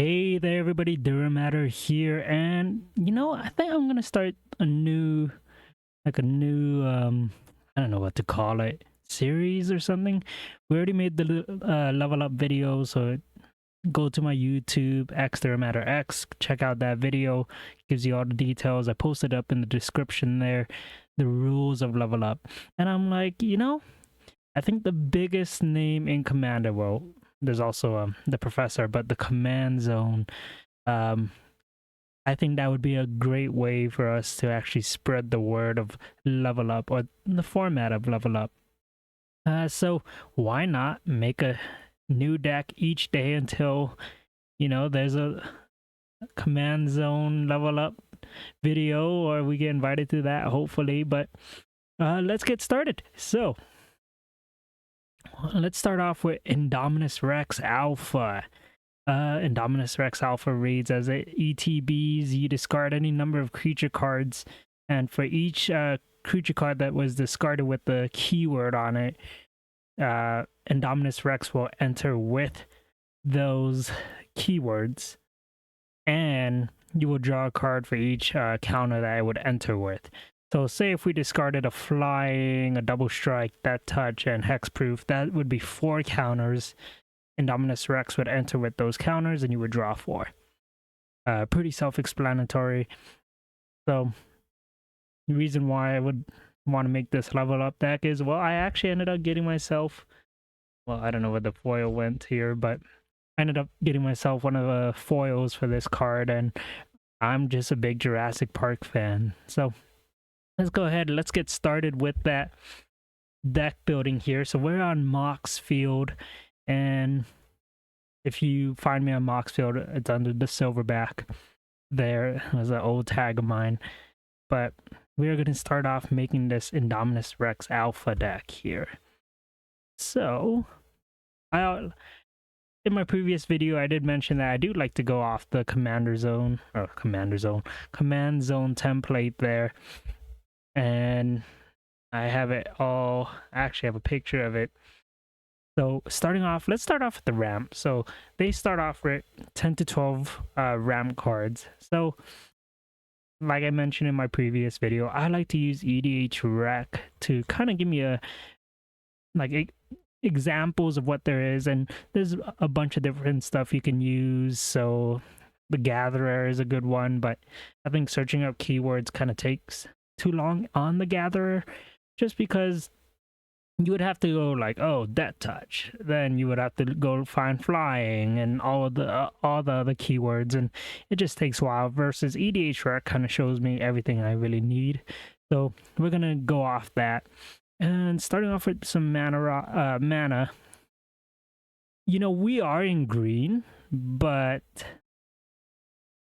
Hey there, everybody. Duramatter here, and I think I'm gonna start a new, I don't know what to call it, series or something. We already made the level up video, so go to my YouTube, X Duramatter X, check out that video. Gives you all the details. I posted up in the description there, the rules of level up, and I'm like, I think the biggest name in Commander, well, there's also the professor, but the command zone. Um, I think that would be a great way for us to actually spread the word of level up or the format of level up. So why not make a new deck each day until there's a command zone level up video, or we get invited to that hopefully. But let's get started. So let's start off with Indominus Rex Alpha. Indominus Rex Alpha reads as ETBs, you discard any number of creature cards, and for each creature card that was discarded with the keyword on it, Indominus Rex will enter with those keywords, and you will draw a card for each counter that it would enter with. So say if we discarded a flying, a double strike, that touch, and hexproof, that would be 4 counters. Indominus Rex would enter with those counters and you would draw 4. Pretty self-explanatory. So the reason why I would want to make this level up deck is, well, I actually ended up getting myself, well, I don't know where the foil went here, but I ended up getting myself one of the foils for this card, and I'm just a big Jurassic Park fan. So let's go ahead, let's get started with that deck building here. So we're on Mox Field, and if you find me on Mox Field, it's under the Silverback. There was an old tag of mine. But we're going to start off making this Indominus Rex Alpha deck here. So, in my previous video, I did mention that I do like to go off the command zone template there. And I have it all, I actually have a picture of it. So starting off, let's start off with the ramp. So they start off with 10 to 12 ramp cards. So like I mentioned in my previous video, I like to use EDHREC to kind of give me examples of what there is, and there's a bunch of different stuff you can use. So the Gatherer is a good one, but I think searching up keywords kind of takes too long on the Gatherer, just because you would have to go like, oh, that touch, then you would have to go find flying and all the other keywords, and it just takes a while. Versus EDHREC kind of shows me everything I really need. So we're gonna go off that, and starting off with some mana. We are in green, but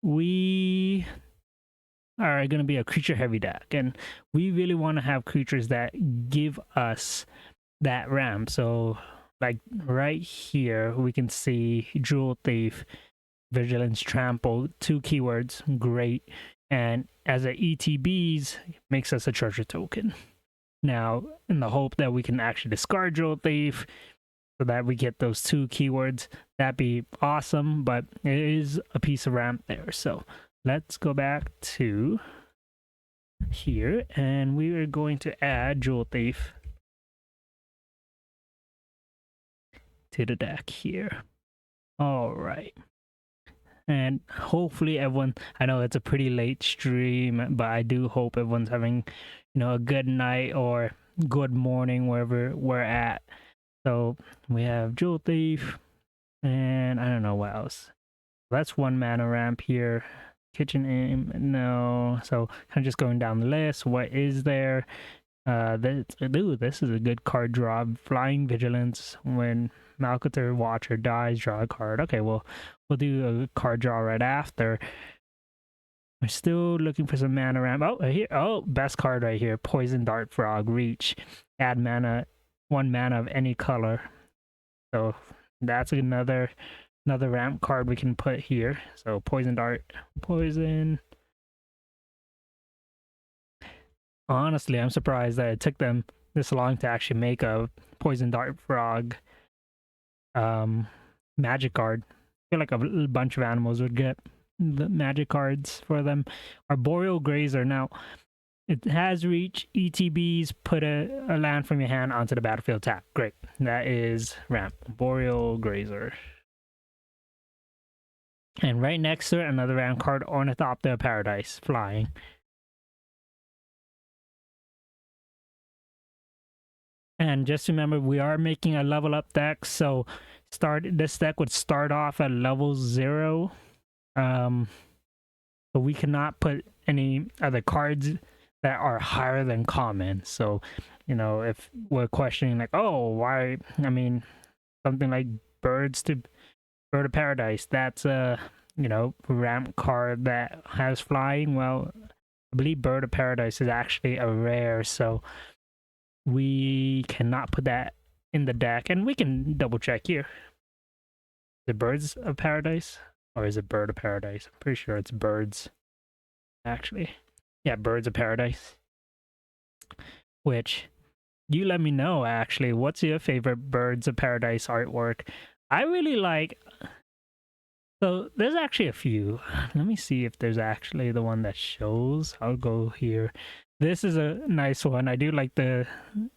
we are going to be a creature heavy deck, and we really want to have creatures that give us that ramp. So like right here we can see Jewel Thief, Vigilance, Trample, 2 keywords, great. And as a ETBs, makes us a treasure token. Now in the hope that we can actually discard Jewel Thief so that we get those 2 keywords, that'd be awesome, but it is a piece of ramp there. So let's go back to here, and we are going to add Jewel Thief to the deck here. All right. And hopefully everyone, I know it's a pretty late stream, but I do hope everyone's having, a good night or good morning wherever we're at. So we have Jewel Thief, and I don't know what else. That's 1 mana ramp here. Kitchen Aim, no. So kind of just going down the list. What is there? This is a good card draw. Flying Vigilance. When Malcator Watcher dies, draw a card. Okay, well, we'll do a card draw right after. We're still looking for some mana ramp. Oh, here. Oh, best card right here. Poison Dart Frog. Reach. Add mana. 1 mana of any color. So that's another ramp card we can put here. So Poison Dart, Poison. Honestly, I'm surprised that it took them this long to actually make a Poison Dart Frog magic card. feel like a bunch of animals would get the magic cards for them. Arboreal Grazer. Now, it has reach. ETBs, put a land from your hand onto the battlefield tap. Great. That is ramp. Boreal Grazer. And right next to it, another ramp card, Ornithopter Paradise, flying. And just remember, we are making a level up deck, so this deck would start off at level 0. But we cannot put any other cards that are higher than common. So, you know, if we're questioning like, oh, why? I mean, something like Bird of Paradise, that's a, you know, ramp card that has flying. Well, I believe Bird of Paradise is actually a rare, so we cannot put that in the deck. And we can double check here. Is it Birds of Paradise? Or is it Bird of Paradise? I'm pretty sure it's Birds, actually. Yeah, Birds of Paradise. Which, you let me know, actually. What's your favorite Birds of Paradise artwork? I really like... So, there's actually a few. Let me see if there's actually the one that shows. I'll go here. This is a nice one. I do like the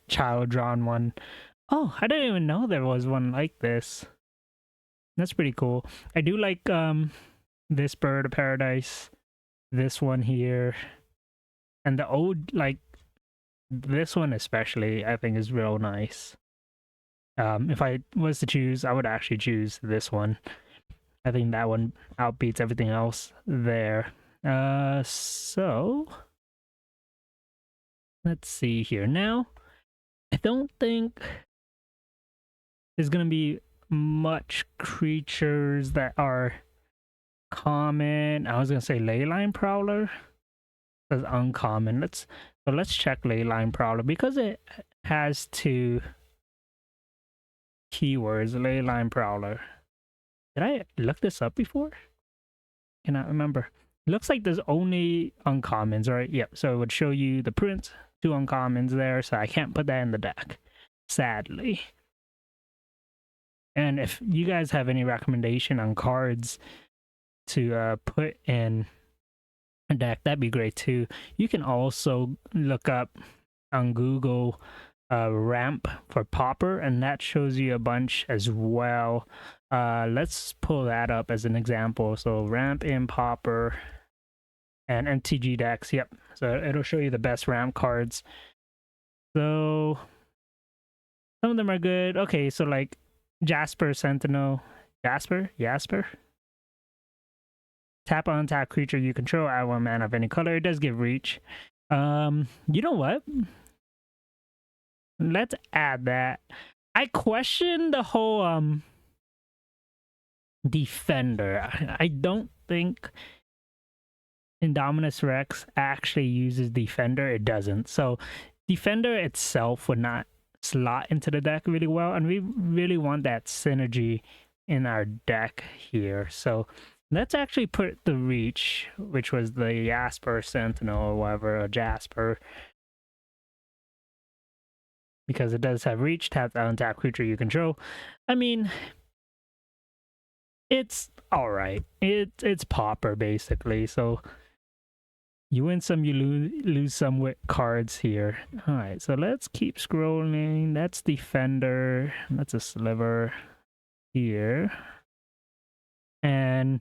child-drawn one. Oh, I didn't even know there was one like this. That's pretty cool. I do like this Bird of Paradise, this one here, and the old, like, this one especially, I think is real nice. If I was to choose, I would actually choose this one. I think that one outbeats everything else there. So let's see here. Now, I don't think there's gonna be much creatures that are common. I was gonna say Leyline Prowler. That's uncommon. Let's check Leyline Prowler because it has 2 keywords. Leyline Prowler. Did I look this up before? Cannot remember. It looks like there's only uncommons, right? Yep. So it would show you the prints, 2 uncommons there. So I can't put that in the deck, sadly. And if you guys have any recommendation on cards to put in a deck, that'd be great too. You can also look up on Google ramp for Pauper, and that shows you a bunch as well. Let's pull that up as an example. So ramp in Pauper and MTG decks. Yep. So it'll show you the best ramp cards. So some of them are good. Okay, so like Jasper Sentinel. Jasper? Tap on tap creature you control, add 1 mana of any color. It does give reach. You know what? Let's add that. I question the whole Defender. I don't think Indominus Rex actually uses Defender. It doesn't. So Defender itself would not slot into the deck really well, and we really want that synergy in our deck here. So let's actually put the reach, which was the Jasper Sentinel or whatever, or Jasper, because it does have reach. Tap down, tap creature you control. I mean, it's all right. It's Pauper basically. So you win some, you lose some with cards here. All right, so let's keep scrolling. That's Defender. That's a sliver here. And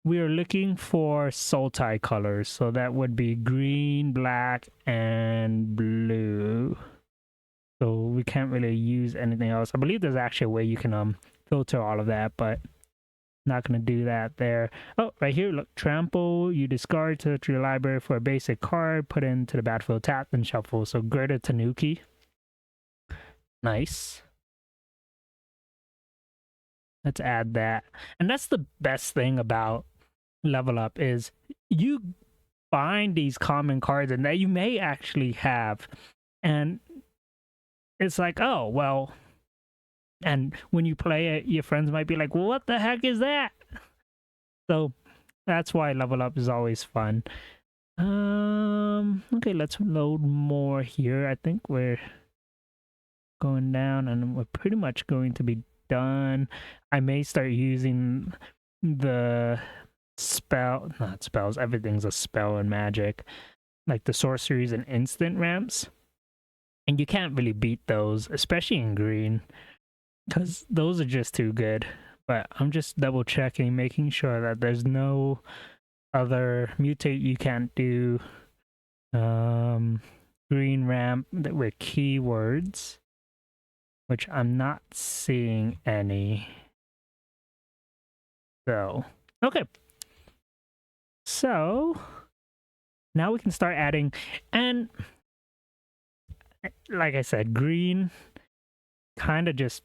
we are looking for Sultai colors. So that would be green, black, and blue. So we can't really use anything else. I believe there's actually a way you can filter all of that, but not going to do that there. Oh, right here, look, trample. You discard to your library for a basic card, put into the battlefield, tap, and shuffle. So Greater Tanuki. Nice. Let's add that. And that's the best thing about Level Up is you find these common cards and that you may actually have. And it's like, oh, well, and when you play it, your friends might be like, well, what the heck is that? So that's why Level Up is always fun. Okay, let's load more here. I think we're going down and we're pretty much going to be done. I may start using the not spells, everything's a spell in Magic, like the sorceries and instant ramps. And you can't really beat those, especially in green, because those are just too good. But I'm just double checking, making sure that there's no other mutate you can't do. Green ramp that with keywords, which I'm not seeing any. So, okay. So, now we can start adding, and like I said, green kind of just,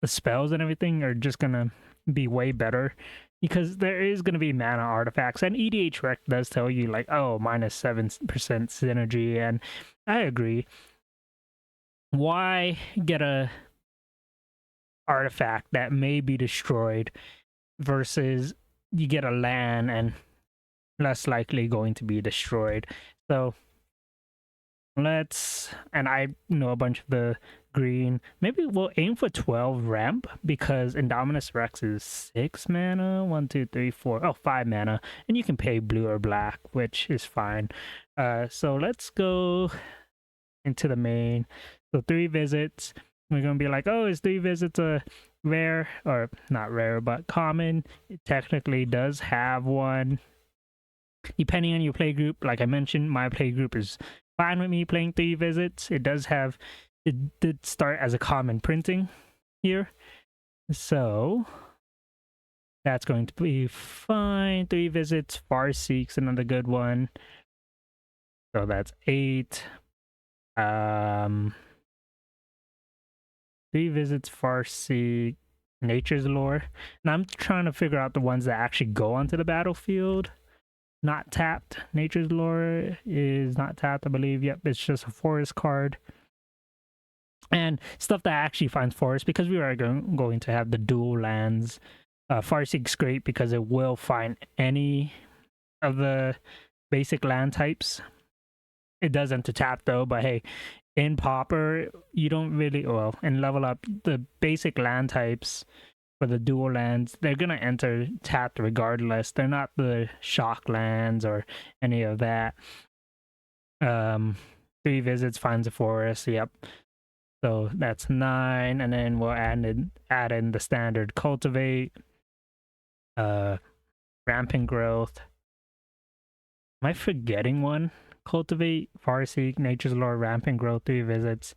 the spells and everything are just gonna be way better because there is gonna be mana artifacts, and EDH Rec does tell you like, oh, minus 7% synergy, and I agree. Why get a artifact that may be destroyed versus you get a land and less likely going to be destroyed? So let's, and I know a bunch of the green, maybe we'll aim for 12 ramp because Indominus Rex is 6 mana, 1 2 3 4, oh, 5 mana, and you can pay blue or black, which is fine. So let's go into the main. So 3 visits, we're gonna be like, oh, is 3 visits a rare, or not rare but common? It technically does have one depending on your play group. Like I mentioned, my play group is fine with me playing 3 visits. It did start as a common printing here, so that's going to be fine. 3 visits. Farseek's another good one, so that's 8. 3 visits, Farseek, Nature's Lore, and I'm trying to figure out the ones that actually go onto the battlefield. Not tapped. Nature's Lore is not tapped, I believe. Yep, it's just a forest card. And stuff that actually finds forest, because we are going to have the dual lands. Farseek's great because it will find any of the basic land types. It does enter tap though, but hey, in Pauper, you don't really, well, in Level Up, the basic land types for the dual lands, they're gonna enter tapped regardless. They're not the shock lands or any of that. 3 visits finds a forest, yep. So that's 9, and then we'll add in the standard cultivate, rampant growth. Am I forgetting one? Cultivate, Farseek, Nature's Lore, rampant growth, 3 visits.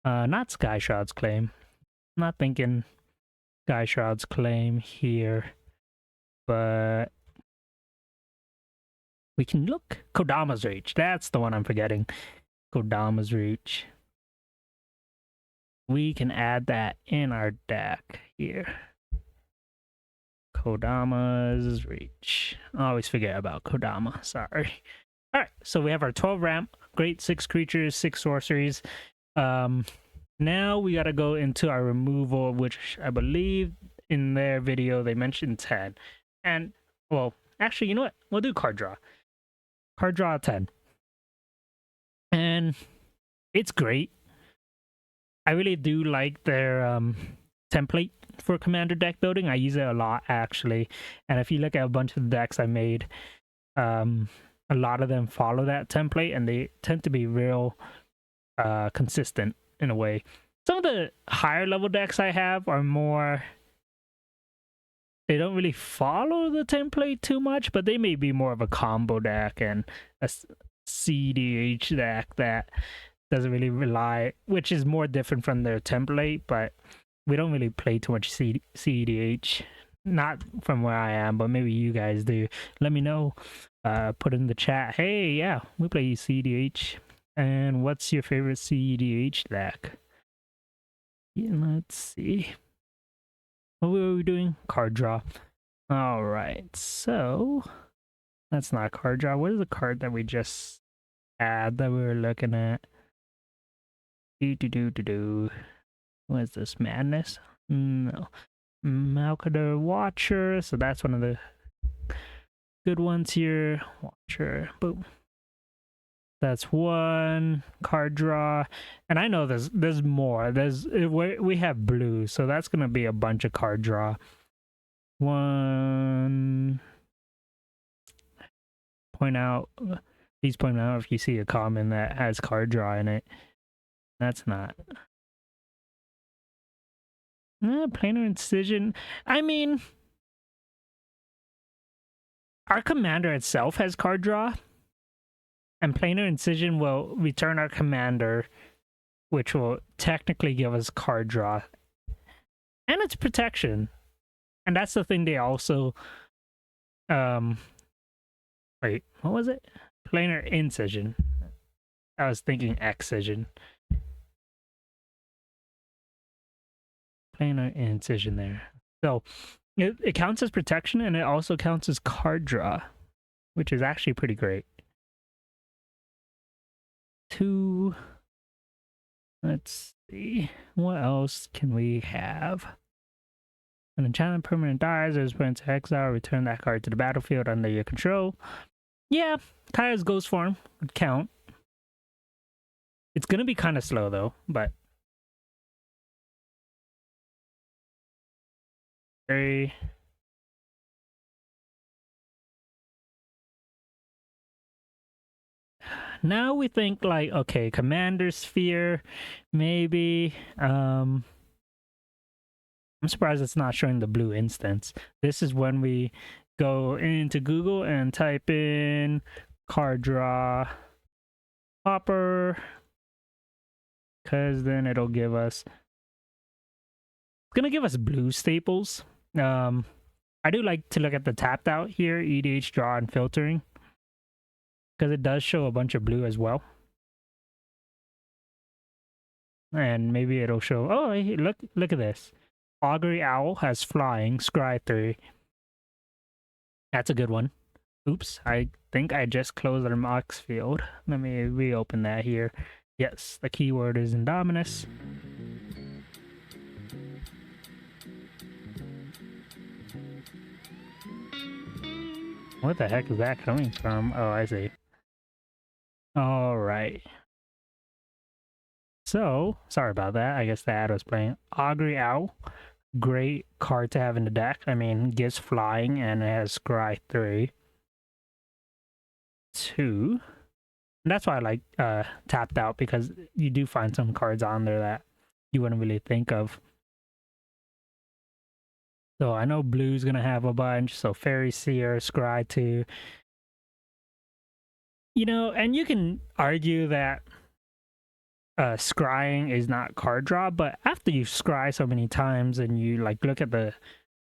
Not Sky Shroud's Claim. I'm not thinking Sky Shroud's Claim here, but we can look. Kodama's Reach. That's the one I'm forgetting. Kodama's Reach. We can add that in our deck here. Kodama's Reach. I always forget about Kodama. Sorry. All right, so we have our 12 ramp. Great, 6 creatures, 6 sorceries. Now we got to go into our removal, which I believe in their video they mentioned 10. And, well, actually, you know what? We'll do card draw. Card draw 10. And it's great. I really do like their template for commander deck building. I use it a lot, actually. And if you look at a bunch of the decks I made, a lot of them follow that template, and they tend to be real consistent in a way. Some of the higher level decks I have are more, they don't really follow the template too much, but they may be more of a combo deck and a CDH deck that doesn't really rely, which is more different from their template, but we don't really play too much CDH. Not from where I am, but maybe you guys do. Let me know. Put in the chat, hey, yeah, we play CDH. And what's your favorite CDH deck? Yeah, let's see. What were we doing? Card draw. All right, so that's not a card draw. What is the card that we just had that we were looking at? What is this? Madness? No. Malcador Watcher. So that's one of the good ones here. Watcher. Boom. That's one card draw, and I know there's more. We have blue, so that's gonna be a bunch of card draw. one point out. Please point out if you see a common that has card draw in it. That's not. Planar incision. I mean, our commander itself has card draw, and planar incision will return our commander, which will technically give us card draw, and it's protection. And that's the thing they also, wait, what was it? Planar incision. I was thinking excision. Planar incision there. So it counts as protection, and it also counts as card draw, which is actually pretty great. 2. Let's see. What else can we have? An enchantment permanent dies, there's put into exile, return that card to the battlefield under your control. Yeah, Kaya's Ghost Form would count. It's gonna be kind of slow though, but 3. Now we think like, okay, Commander Sphere, maybe. I'm surprised it's not showing the blue instance. This is when we go into Google and type in card draw Pauper, because then it'll give us, it's gonna give us blue staples. I do like to look at the tapped out here, EDH draw and filtering, because it does show a bunch of blue as well. And maybe it'll show, oh, hey, look at this. Augury Owl has flying, scry 3. That's a good one. Oops, I think I just closed our Mox field. Let me reopen that here. Yes, the keyword is Indominus. What the heck is that coming from? Oh, I see. All right. So, sorry about that. I guess the ad was playing. Augury Owl, great card to have in the deck. I mean, gives flying and it has scry 3. 2. And that's why I like tapped out, because you do find some cards on there that you wouldn't really think of. So I know blue's gonna have a bunch. So Fairy Seer, Scry 2. You know, and you can argue that scrying is not card draw, but after you scry so many times and you like look at the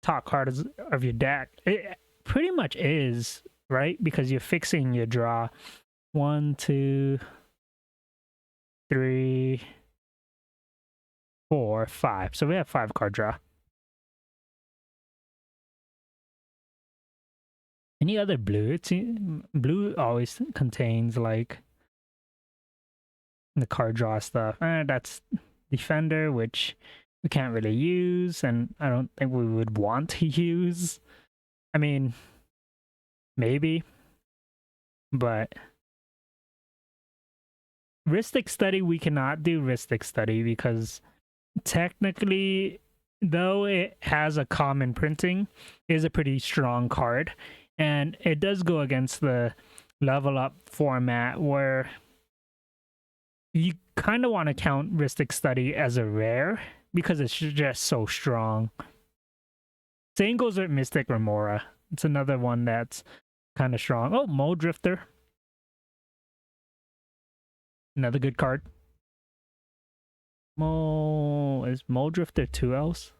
top cards of your deck, it pretty much is, right? Because you're fixing your draw. 1, 2, 3, 4, 5. So we have 5 card draw. Any other blue? Blue always contains like the card draw stuff. That's Defender, which we can't really use, and I don't think we would want to use. I mean, maybe, but Rhystic Study, we cannot do Rhystic Study because technically, though it has a common printing, it is a pretty strong card, and it does go against the level up format where you kind of want to count Rhystic Study as a rare because it's just so strong. Same goes with Mystic Remora. It's another one that's kind of strong. Oh, Muldrifter. Another good card. Is Muldrifter 2Ls?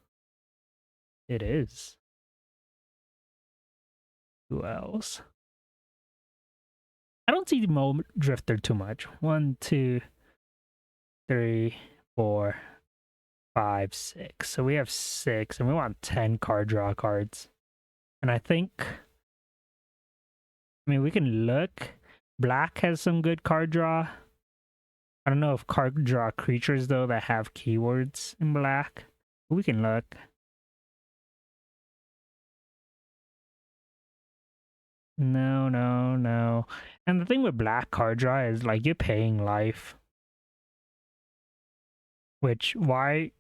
It is. 2Ls. I don't see Muldrifter too much. 1, 2, 3, 4, 5, 6. So we have 6, and we want 10 card draw cards. And I think, I mean, we can look. Black has some good card draw. I don't know if card draw creatures, though, that have keywords in black. We can look. No, no, no. And the thing with black card draw is, like, you're paying life. Which, why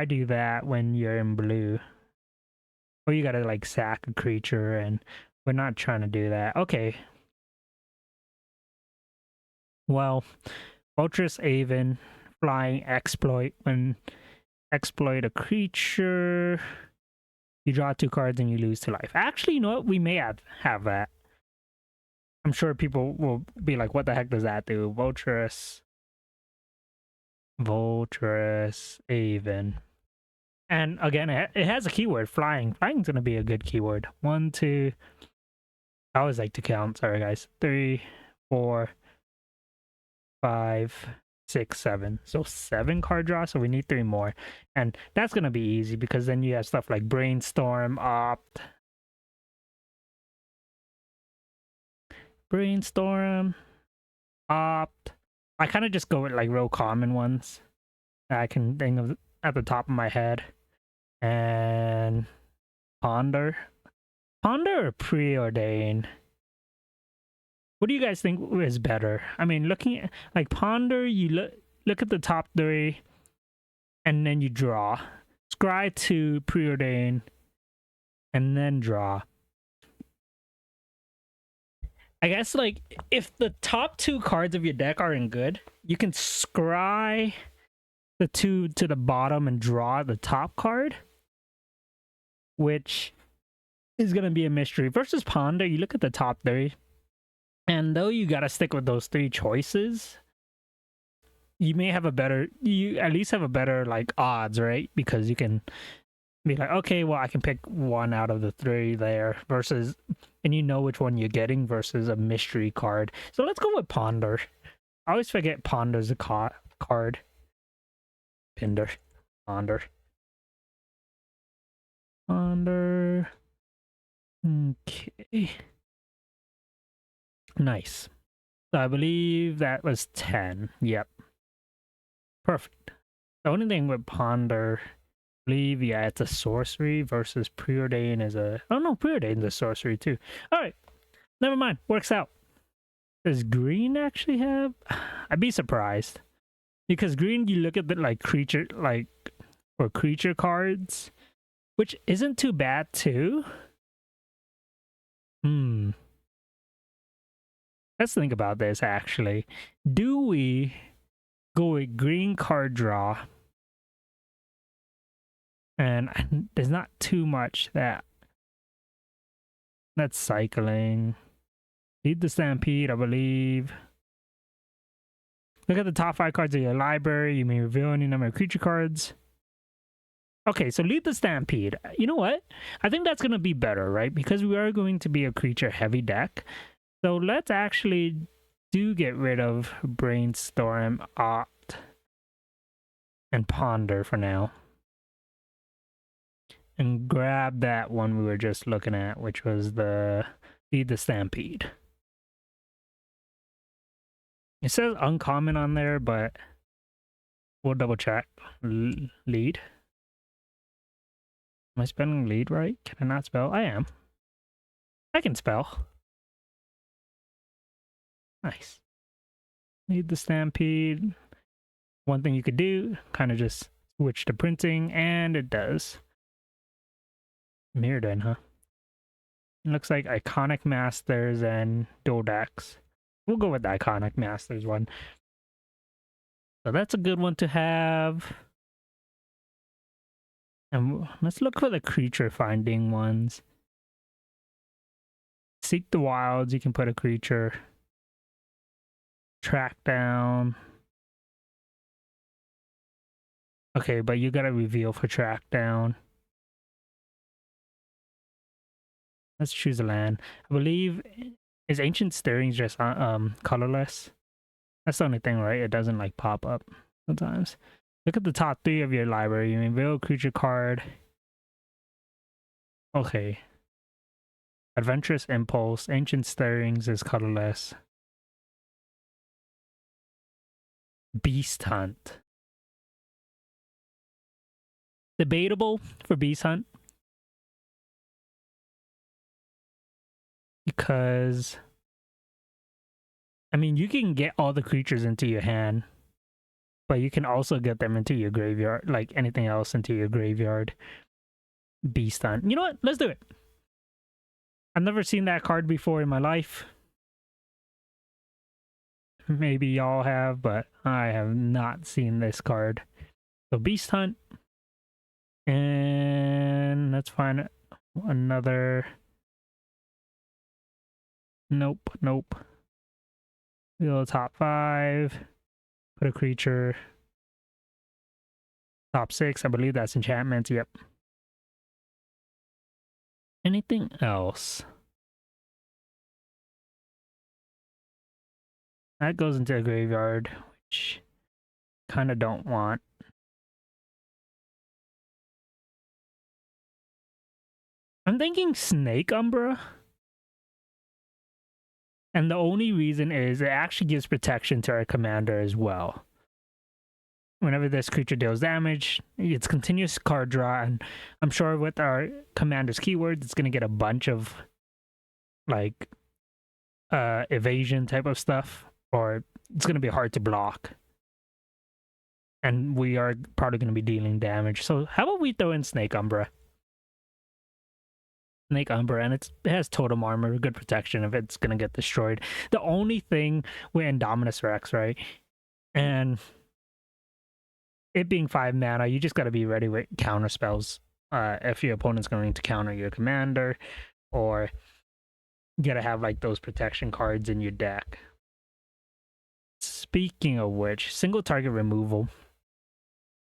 do that when you're in blue? Or you gotta like sack a creature, and we're not trying to do that. Okay. Well, Vulturous Aven, flying exploit. When exploit a creature, you draw 2 cards and you lose 2 life. Actually, you know what? We may have that. I'm sure people will be like, what the heck does that do? Vulturous Aven. And again, it has a keyword, flying. Flying's going to be a good keyword. 1, 2. I always like to count. Sorry, guys. 3, 4, 5, 6, 7. So 7 card draw. So we need 3 more. And that's going to be easy because then you have stuff like Brainstorm, Opt. Brainstorm, Opt. I kind of just go with like real common ones that I can think of at the top of my head. And Ponder. Ponder or Preordain? What do you guys think is better? I mean, looking at like Ponder, you look at the top 3 and then you draw. Scry to Preordain and then draw. I guess like if the top 2 cards of your deck aren't good, you can scry the 2 to the bottom and draw the top card, which is going to be a mystery. Versus Ponder, you look at the top 3, and though you got to stick with those 3 choices, you may have you at least have a better like odds, right? Because you can be like, okay, well, I can pick 1 out of the 3 there versus, and you know which one you're getting versus a mystery card. So let's go with Ponder. I always forget Ponder's a card. Ponder. Okay. Nice. So I believe that was 10. Yep. Perfect. The only thing with Ponder, I believe, yeah, it's a sorcery versus Preordain is a... Oh no, Preordain's a sorcery too. Alright. Never mind. Works out. Does green actually have... I'd be surprised. Because green, you look at the like creature cards, which isn't too bad too. Let's think about this actually. Do we go with green card draw? And there's not too much that's cycling. Lead the Stampede, I believe. Look at the top 5 cards of your library. You may reveal any number of creature cards. Okay, so lead the Stampede. You know what? I think that's going to be better, right? Because we are going to be a creature-heavy deck. So let's actually get rid of Brainstorm, Opt, and Ponder for now. And grab that one we were just looking at, which was the Lead the Stampede. It says uncommon on there, but we'll double check. Lead. Am I spelling lead right? Can I not spell? I am. I can spell. Nice. Lead the Stampede. One thing you could do, kind of just switch to printing, and it does. Mirrodin, huh? It looks like Iconic Masters and Dodax. We'll go with the Iconic Masters one. So that's a good one to have. And let's look for the creature finding ones. Seek the Wilds, you can put a creature. Track down. Okay, but you gotta reveal for track down. Let's choose a land. I believe, is Ancient Stirrings just colorless? That's the only thing, right? It doesn't like pop up sometimes. Look at the top 3 of your library. You reveal a creature card. Okay. Adventurous Impulse. Ancient Stirrings is colorless. Beast Hunt. Debatable for Beast Hunt. Because, I mean, you can get all the creatures into your hand, but you can also get them into your graveyard, like anything else into your graveyard. Beast Hunt. You know what? Let's do it. I've never seen that card before in my life. Maybe y'all have, but I have not seen this card. So Beast Hunt. And let's find another. Nope. Go top 5. Put a creature. Top 6. I believe that's enchantments. Yep. Anything else? That goes into the graveyard, which kind of don't want. I'm thinking Snake Umbra. And the only reason is it actually gives protection to our commander as well. Whenever this creature deals damage, it's continuous card draw, and I'm sure with our commander's keywords, it's going to get a bunch of like evasion type of stuff, or it's going to be hard to block. And we are probably going to be dealing damage. So how about we throw in Snake Umbra? Snake Umbra, and it has totem armor, good protection if it's going to get destroyed. The only thing with Indominus Rex, right? And it being 5 mana, you just got to be ready with counter spells if your opponent's going to counter your commander, or you got to have like those protection cards in your deck. Speaking of which, single target removal.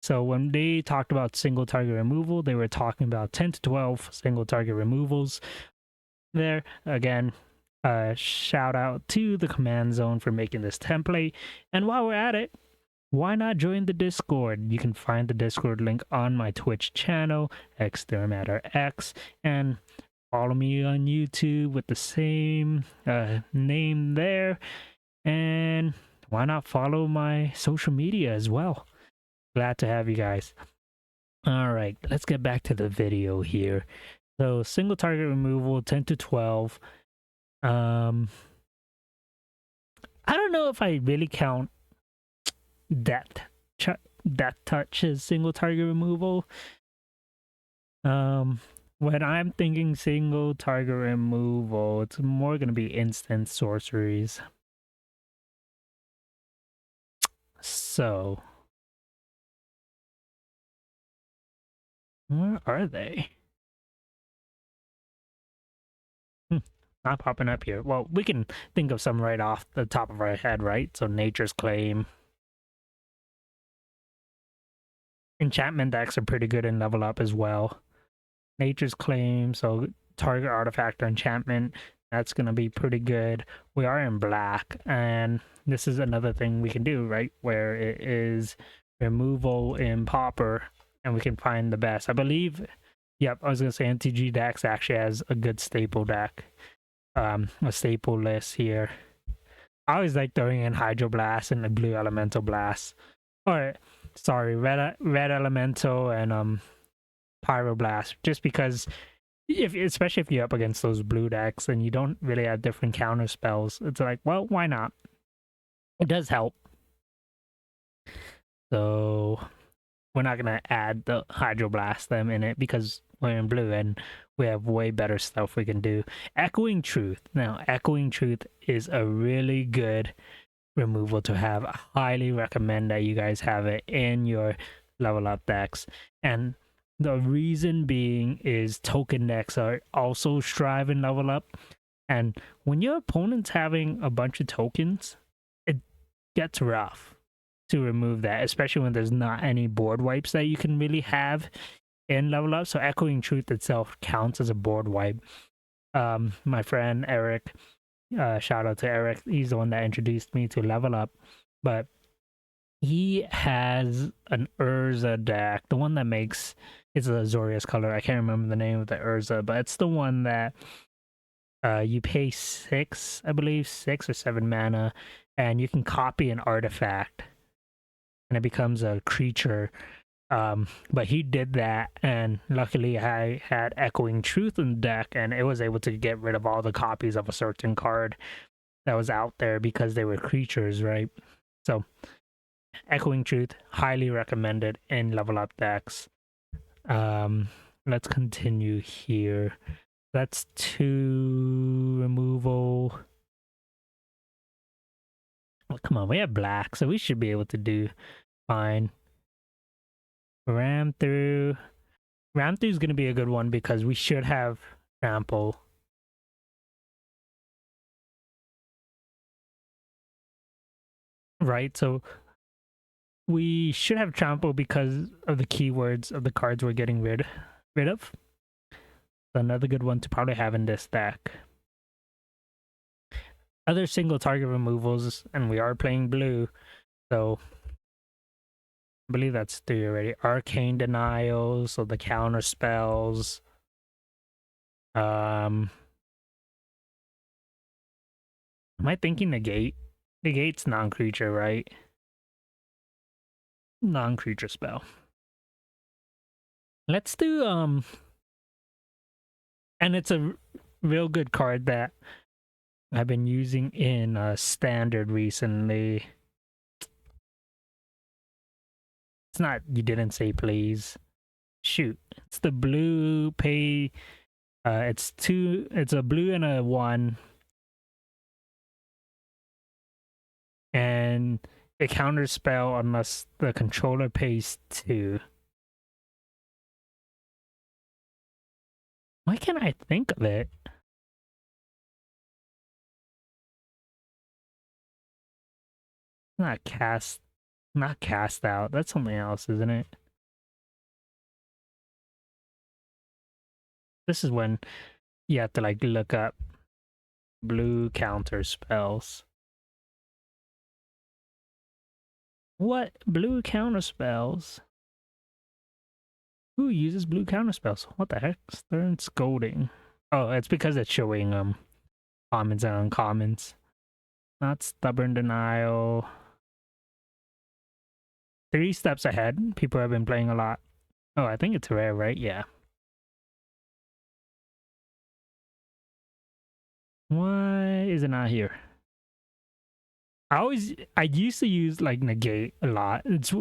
So when they talked about single target removal, they were talking about 10 to 12 single target removals there. Again, shout out to the Command Zone for making this template. And while we're at it, why not join the Discord? You can find the Discord link on my Twitch channel, XDuramatorX, and follow me on YouTube with the same name there. And why not follow my social media as well? Glad to have you guys. All right, let's get back to the video here. So single target removal, 10 to 12. I don't know if I really count Death Touch as single target removal. When I'm thinking single target removal, it's more going to be instant sorceries. So where are they? Not popping up here. Well, we can think of some right off the top of our head, right? So Nature's Claim. Enchantment decks are pretty good in level up as well. Nature's Claim, so target artifact or enchantment, that's going to be pretty good. We are in black, and this is another thing we can do, right? Where it is removal in Pauper, and we can find the best. I believe, yep, I was going to say NTG decks actually has a good staple deck. A staple list here. I always like throwing in Hydroblast and the Blue Elemental Blast. Or, sorry, Red Elemental and Pyroblast. Just because, especially if you're up against those blue decks and you don't really have different counter spells, it's like, well, why not? It does help. So, we're not going to add the Hydroblast them in it because we're in blue and we have way better stuff we can do. Echoing Truth. Now, Echoing Truth is a really good removal to have. I highly recommend that you guys have it in your level up decks. And the reason being is token decks are also strive and level up. And when your opponent's having a bunch of tokens, it gets rough to remove that, especially when there's not any board wipes that you can really have in level up. So Echoing Truth itself counts as a board wipe. My friend Eric, shout out to Eric, he's the one that introduced me to level up, but he has an Urza deck, the one that makes, it's a Azorius color, I can't remember the name of the Urza, but it's the one that you pay 6, I believe 6 or 7 mana, and you can copy an artifact and it becomes a creature. But he did that, and luckily I had Echoing Truth in the deck, and it was able to get rid of all the copies of a certain card that was out there because they were creatures, right? So Echoing Truth, highly recommended in level up decks. let's continue here. That's 2 removal. Oh, come on, we have black, so we should be able to do fine. Ram through. Ram through is going to be a good one because we should have trample. Right, so we should have trample because of the keywords of the cards we're getting rid of. So another good one to probably have in this deck. Other single target removals, and we are playing blue, so I believe that's 3 already. Arcane Denial, so the counter spells. Am I thinking negate? Negate's non-creature, right? Non-creature spell. Let's do and it's a real good card that I've been using in standard recently. It's not You Didn't Say Please. Shoot. It's the blue pay. It's a blue and a 1. And it counters spell unless the controller pays 2. Why can't I think of it? Not cast out. That's something else, isn't it? This is when you have to like look up blue counter spells. What? Blue counter spells? Who uses blue counter spells? What the heck? Stern Scolding. Oh, it's because it's showing commons and uncommons. Not Stubborn Denial. 3 steps ahead. People have been playing a lot. Oh, I think it's rare, right? Yeah. Why is it not here? I used to use like negate a lot. It's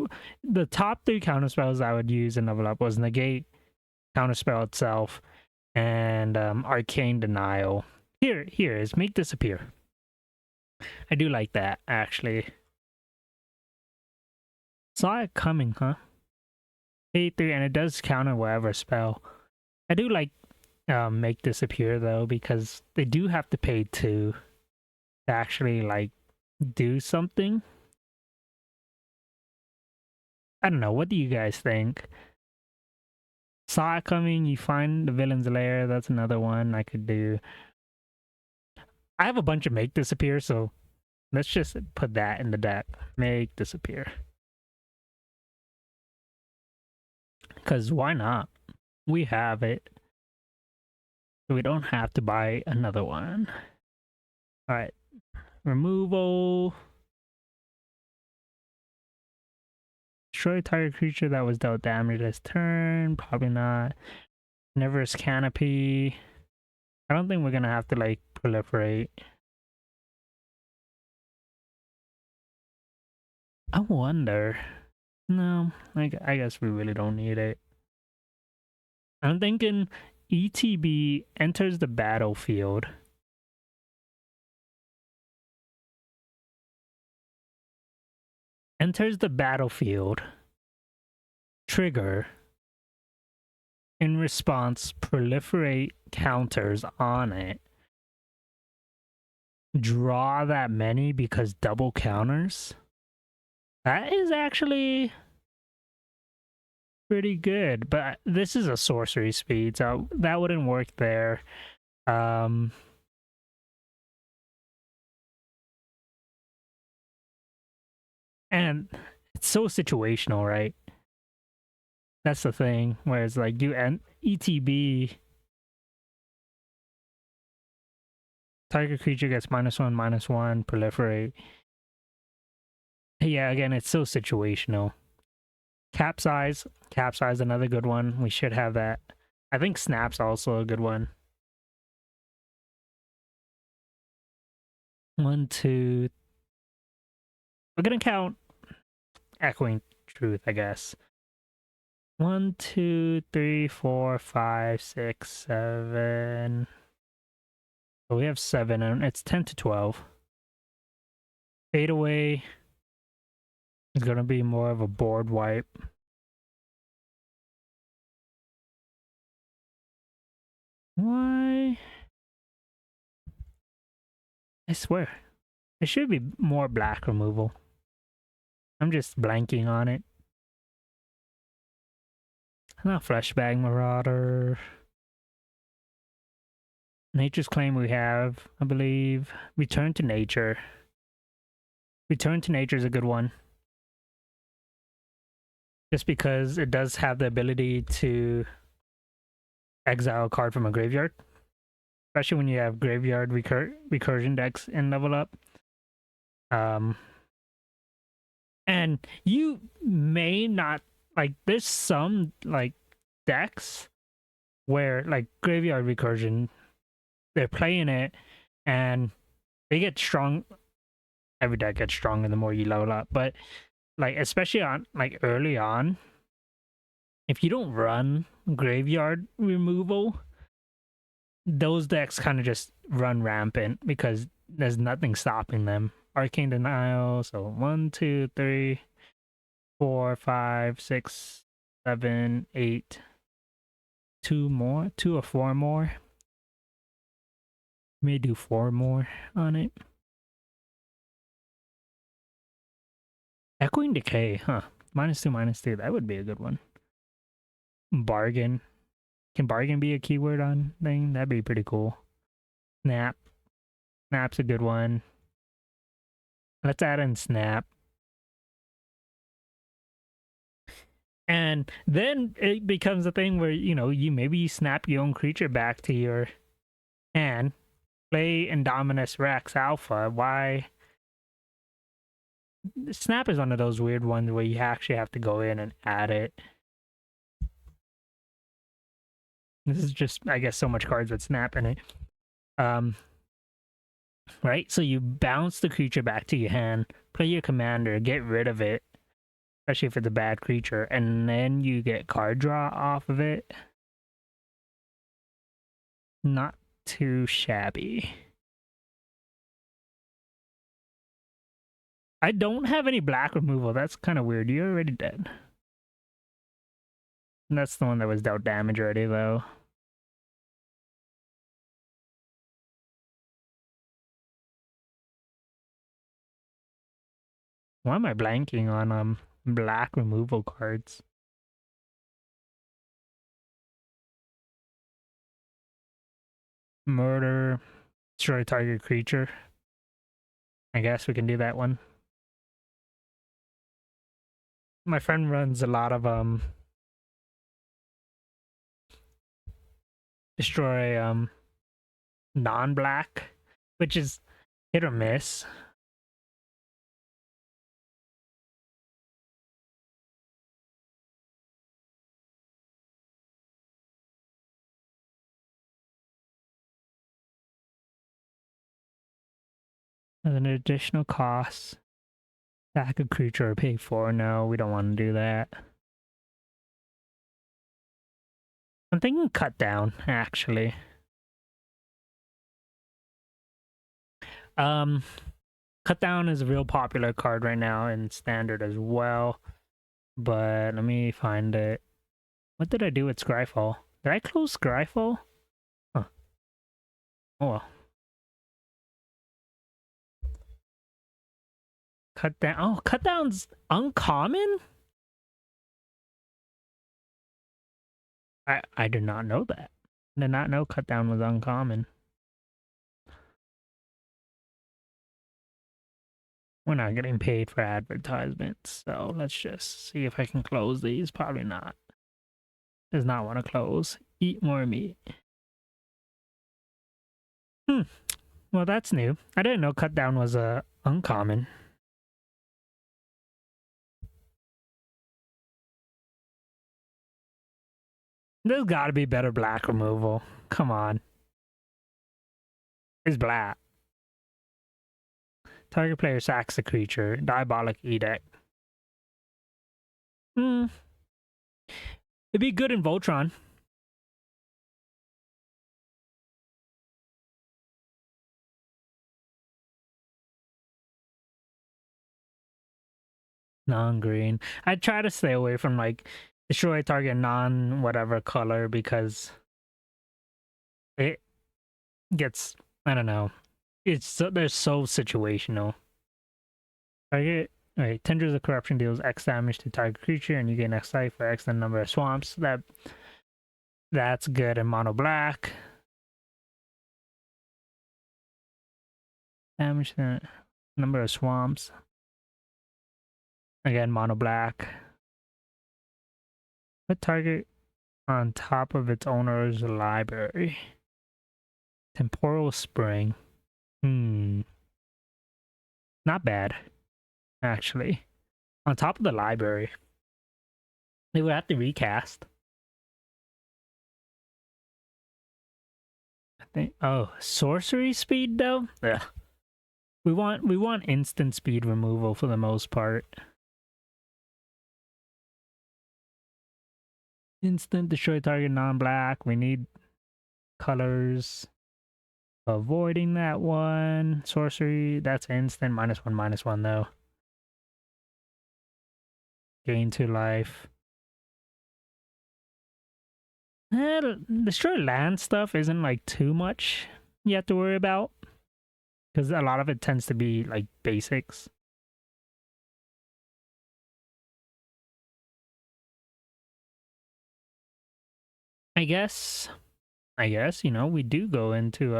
the top 3 counter spells I would use in level up was negate, counterspell itself, and arcane denial. Here is make disappear. I do like that actually. Saw it coming, huh? Pay 3 and it does counter whatever spell. I do like make disappear though because they do have to pay 2 to actually like do something. I don't know. What do you guys think? Saw it coming. You find the villain's lair. That's another one I could do. I have a bunch of make disappear, so let's just put that in the deck. Make disappear. Because why not? We have it. So we don't have to buy another one. Alright. Removal. Destroy target creature that was dealt damage this turn. Probably not. Never's Canopy. I don't think we're gonna have to like proliferate. I wonder. No, I guess we really don't need it. I'm thinking ETB enters the battlefield. Enters the battlefield. Trigger. In response, proliferate counters on it. Draw that many because double counters. That is actually pretty good, but this is a sorcery speed, so that wouldn't work there. And it's so situational, right? That's the thing, whereas like you and ETB, target creature gets -1/-1, proliferate. Yeah, again, it's so situational. Capsize, another good one. We should have that. I think Snap's also a good one. 1, 2. We're gonna count Echoing Truth, I guess. 1, 2, 3, 4, 5, 6, 7. So we have 7, and it's 10 to 12. Fade away is going to be more of a board wipe. Why? I swear. It should be more black removal. I'm just blanking on it. Not Fleshbag Marauder. Nature's Claim we have, I believe. Return to Nature. Return to Nature is a good one. Just because it does have the ability to exile a card from a graveyard. Especially when you have graveyard recursion decks in level up. And you may not, like, there's some, like, decks where, like, graveyard recursion, they're playing it and they get strong. Every deck gets stronger the more you level up, but like especially on like early on, if you don't run graveyard removal, those decks kind of just run rampant because there's nothing stopping them. Arcane Denial. So 1, 2, 3, 4, 5, 6, 7, 8. 2 more, 2 or 4 more. May do 4 more on it. Echoing Decay, huh? -2, -2. That would be a good one. Bargain. Can bargain be a keyword on thing? That'd be pretty cool. Snap. Snap's a good one. Let's add in Snap. And then it becomes a thing where, you know, you snap your own creature back to your hand. Play Indominus Rex Alpha. Why? Snap is one of those weird ones where you actually have to go in and add it. This is just, I guess, so much cards with Snap in it. Right? So you bounce the creature back to your hand, play your commander, get rid of it, especially if it's a bad creature, and then you get card draw off of it. Not too shabby. I don't have any black removal. That's kind of weird. You're already dead. And that's the one that was dealt damage already, though. Why am I blanking on black removal cards? Murder, destroy target creature. I guess we can do that one. My friend runs a lot of destroy non-black, which is hit or miss. And an additional cost. Sack a creature or pay 4. No, we don't want to do that. I'm thinking cut down, actually. Cut down is a real popular card right now in standard as well. But let me find it. What did I do with Scryfall? Did I close Scryfall? Huh. Oh well. Cut down. Oh, cut down's uncommon? I did not know that. I did not know cut down was uncommon. We're not getting paid for advertisements, so let's just see if I can close these. Probably not. Does not want to close. Eat more meat. Well, that's new. I didn't know cut down was uncommon. There's got to be better black removal. Come on. It's black. Target player sacks a creature. Diabolic Edict. It'd be good in Voltron. Non-green. I try to stay away from like destroy target non whatever color because it gets, I don't know. They're so situational. Target, alright, Tendrils of Corruption deals X damage to target creature and you gain X life for X number of swamps. That's good in mono black. Damage to number of swamps. Again, mono black. Put target on top of its owner's library. Temporal Spring. Not bad, actually. On top of the library. They would have to recast. I think. Oh, sorcery speed though? Ugh. We want instant speed removal for the most part. Instant destroy target non-black. We need colors. Avoiding that one. Sorcery, that's instant. -1/-1 though. Gain 2 life. Destroy land stuff isn't like too much you have to worry about. Because a lot of it tends to be like basics. I guess, you know, we do go into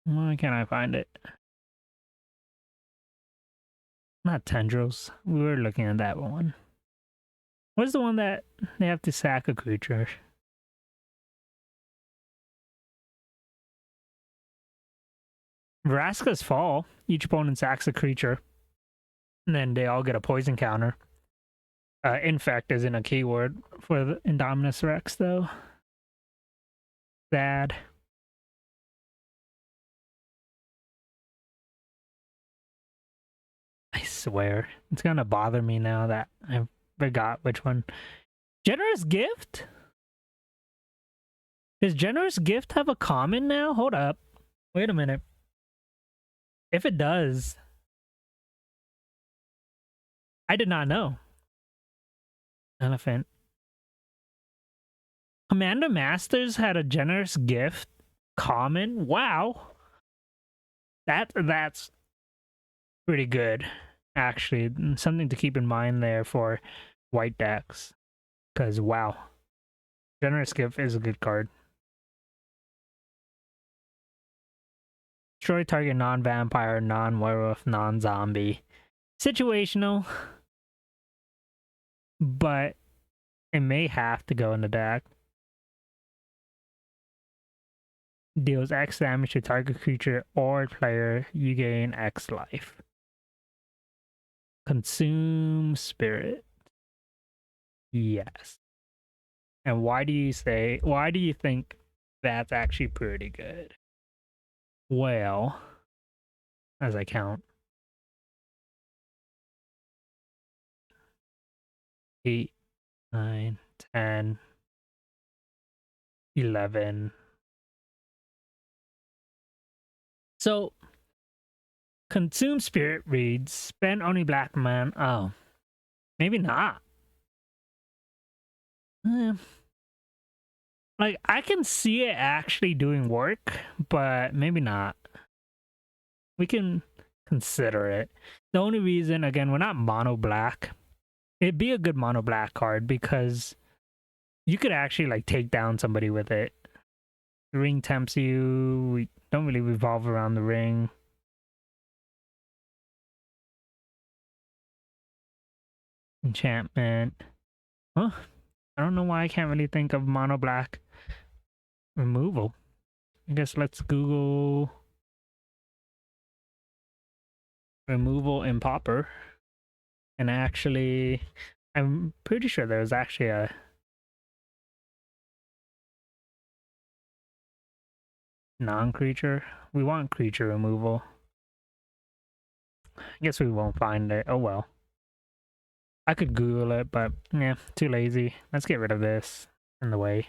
why can't I find it? Not tendrils. We were looking at that one. What's the one that they have to sack a creature? Vraska's Fall. Each opponent sacks a creature. And then they all get a poison counter. Infect isn't a keyword for the Indominus Rex, though. Sad. I swear. It's gonna bother me now that I forgot which one. Generous Gift? Does Generous Gift have a common now? Hold up. Wait a minute. If it does, I did not know. Elephant. Commander Masters had a Generous Gift common? Wow. That's pretty good, actually. Something to keep in mind there for white decks. Because, wow. Generous Gift is a good card. Destroy target non-vampire, non-werewolf, non-zombie. Situational. But it may have to go in the deck. Deals X damage to target creature or player. You gain X life. Consume Spirit. Yes. And why do you think that's actually pretty good? Well, as I count. 8, 9, 10, 11. So, Consume Spirit reads, spend only black man. Oh, maybe not. Like, I can see it actually doing work, but maybe not. We can consider it. The only reason, again, we're not mono black. It'd be a good mono black card because you could actually like take down somebody with it. The ring tempts you. We don't really revolve around the ring. Enchantment. Huh? I don't know why I can't really think of mono black removal. I guess let's Google removal in Pauper. And actually, I'm pretty sure there was actually a non-creature. We want creature removal. Guess we won't find it. Oh well. I could Google it, but yeah, too lazy. Let's get rid of this in the way.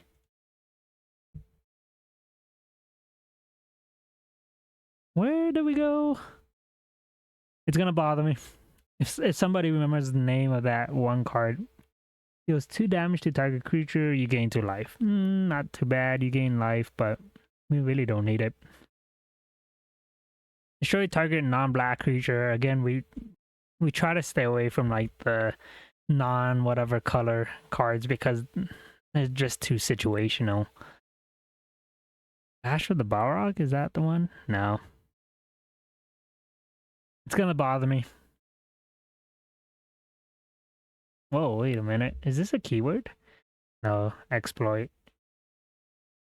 Where do we go? It's gonna bother me. If somebody remembers the name of that one card, deals 2 damage to target creature, you gain 2 life. Not too bad, you gain life, but we really don't need it. Destroy target non-black creature. Again, we try to stay away from like the non-whatever color cards because it's just too situational. Ash for the Balrog? Is that the one? No. It's gonna bother me. Whoa, wait a minute. Is this a keyword? No, exploit.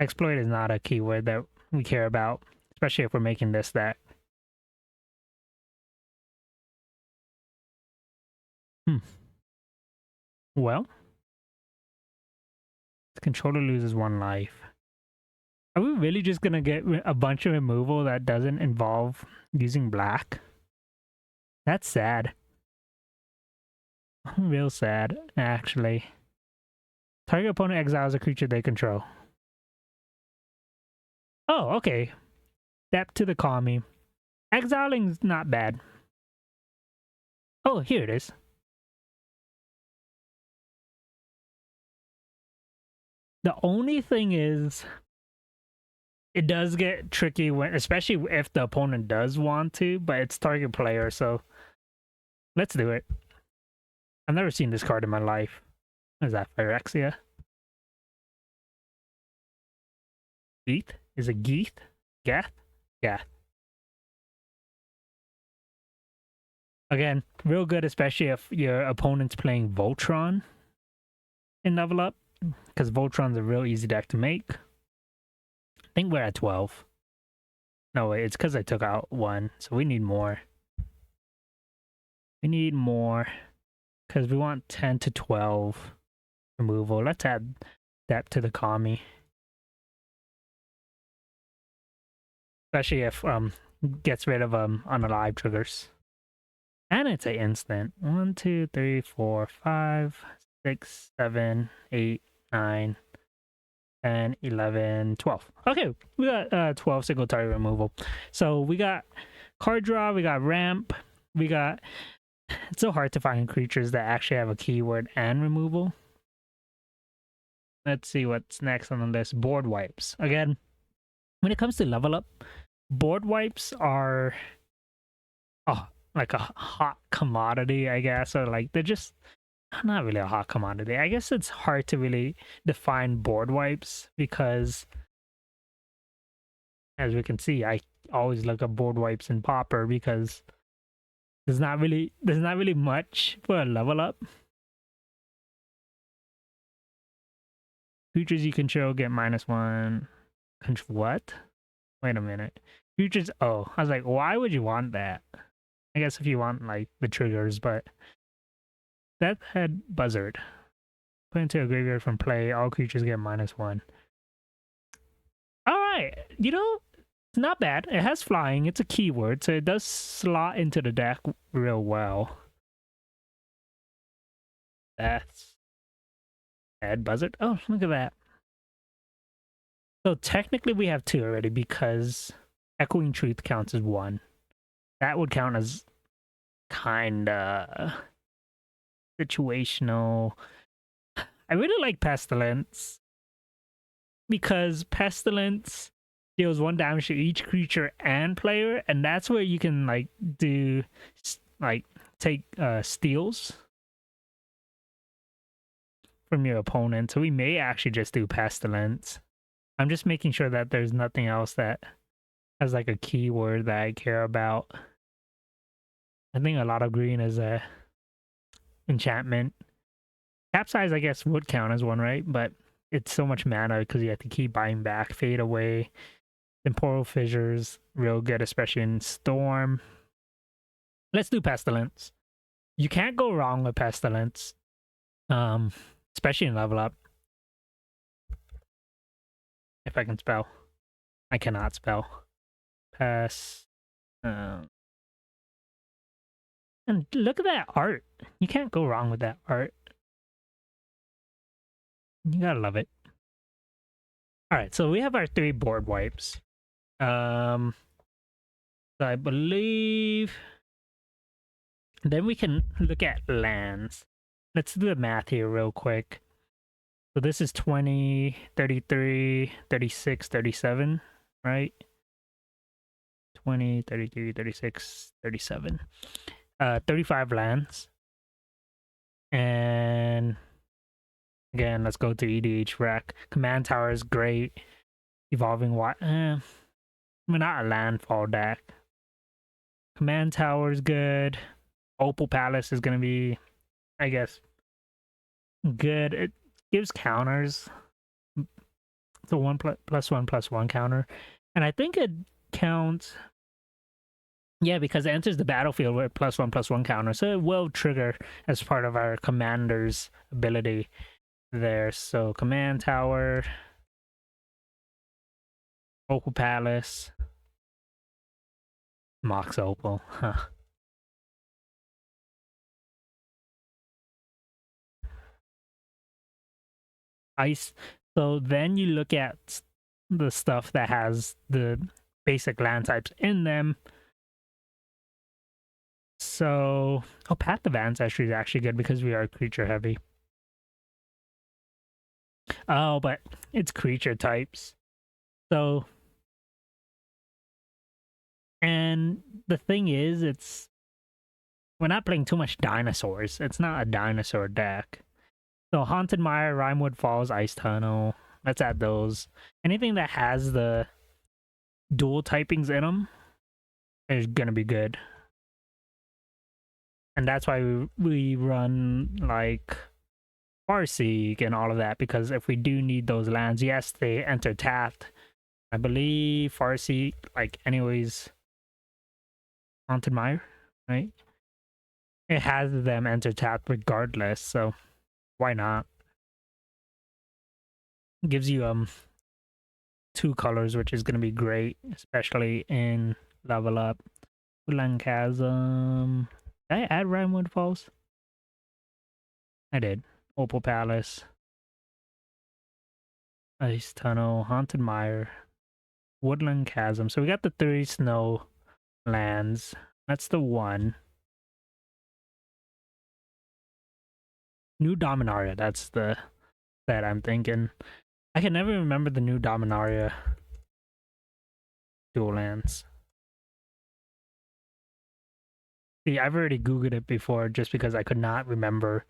Exploit is not a keyword that we care about, especially if we're making this deck. Well, the controller loses 1 life. Are we really just gonna get a bunch of removal that doesn't involve using black? That's sad. Real sad, actually. Target opponent exiles a creature they control. Oh, okay. Depth to the Kami. Exiling's not bad. Oh, here it is. The only thing is, it does get tricky when, especially if the opponent does want to, but it's target player, so let's do it. I've never seen this card in my life. What is that, Phyrexia? Geeth? Is it Geeth? Gath? Gath. Again, real good, especially if your opponent's playing Voltron in level up, because Voltron's a real easy deck to make. I think we're at 12. No, wait, it's because I took out 1, so we need more. We need more, because we want 10 to 12 removal. Let's add that to the Kami. Especially if gets rid of unalive triggers. And it's an instant. 1, 2, 3, 4, 5, 6, 7, 8, 9, 10, 11, 12. Okay, we got 12 single target removal. So we got card draw, we got ramp, we got... It's so hard to find creatures that actually have a keyword and removal. Let's see what's next on the list. Board wipes. Again, when it comes to level up, board wipes are like a hot commodity, I guess, or like they're just not really a hot commodity. I guess it's hard to really define board wipes because, as we can see, I always look at board wipes in Pauper because there's not really much for a level up. Creatures you control get -1. What? Wait a minute. Creatures. Oh, I was like, why would you want that? I guess if you want like the triggers, but that had Buzzard. Put into a graveyard from play, all creatures get -1. Alright, you know, it's not bad. It has flying, it's a keyword, so it does slot into the deck real well. That's add Buzzard. Oh, look at that. So technically we have 2 already because Echoing Truth counts as 1. That would count as kinda situational. I really like Pestilence because Pestilence deals 1 damage to each creature and player, and that's where you can like do like take steals from your opponent. So we may actually just do Pestilence. I'm just making sure that there's nothing else that has like a keyword that I care about. I think a lot of green is a enchantment. Capsize, I guess, would count as 1, right? But it's so much mana because you have to keep buying back. Fade Away. Temporal Fissures, real good, especially in Storm. Let's do Pestilence. You can't go wrong with Pestilence. Especially in level up. If I can spell. I cannot spell. Pass. And look at that art. You can't go wrong with that art. You gotta love it. All right, so we have our 3 board wipes. So I believe then we can look at lands. Let's do the math here real quick. So this is 20, 33, 36, 37, right? 20, 33, 36, 37. 35 lands. And again, let's go to EDH Rec. Command Tower is great. Evolving we're not a landfall deck. Command Tower is good. Opal Palace is gonna be, I guess, good. It gives counters. It's a 1+1/+1 counter. And I think it counts. Yeah, because it enters the battlefield with +1/+1 counter. So it will trigger as part of our commander's ability there. So Command Tower, Opal Palace, Mox Opal. Huh. Ice. So then you look at the stuff that has the basic land types in them. So, Path of Ancestry is actually good because we are creature heavy. Oh, but it's creature types. So, and the thing is, we're not playing too much dinosaurs. It's not a dinosaur deck. So, Haunted Mire, Rimewood Falls, Ice Tunnel. Let's add those. Anything that has the dual typings in them is gonna be good. And that's why we run like Farseek and all of that, because if we do need those lands, yes, they enter tapped. I believe Farseek, like, anyways, Haunted Mire, right? It has them enter tapped regardless, so why not? It gives you 2 colors, which is gonna be great, especially in level up. Woodland Chasm. Did I add Rimewood Falls? I did. Opal Palace. Ice Tunnel, Haunted Mire, Woodland Chasm. So we got the 3 snow lands. That's the 1. New Dominaria, that's the set I'm thinking. I can never remember the new Dominaria dual lands. See, I've already Googled it before just because I could not remember.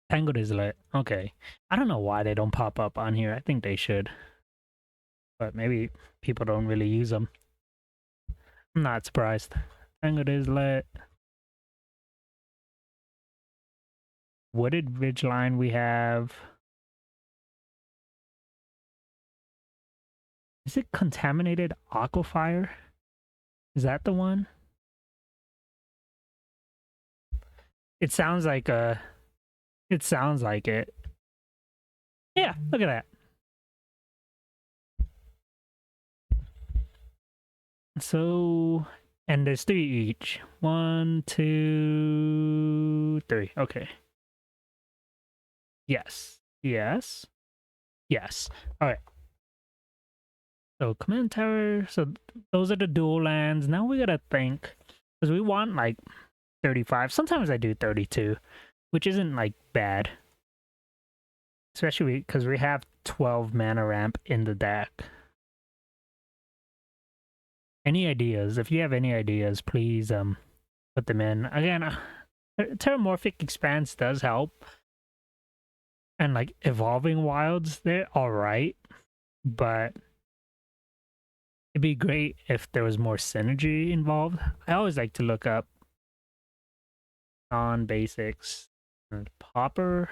Tangled Islet. Okay. I don't know why they don't pop up on here. I think they should. But maybe people don't really use them. I'm not surprised. Tangled Islet. Wooded Ridgeline we have. Is it Contaminated Aquafire? Is that the one? It sounds like a... It sounds like it. Yeah, look at that. So, and there's 3 each. 1, 2, 3. Okay. Yes. Yes. Yes. All right. So Command Tower. So those are the dual lands. Now we gotta think, because we want like 35. Sometimes I do 32, which isn't like bad. Especially because we have 12 mana ramp in the deck. Any ideas? If you have any ideas, please put them in. Again, Terramorphic Expanse does help. And like Evolving Wilds, they're alright. But it'd be great if there was more synergy involved. I always like to look up non-basics. Pauper.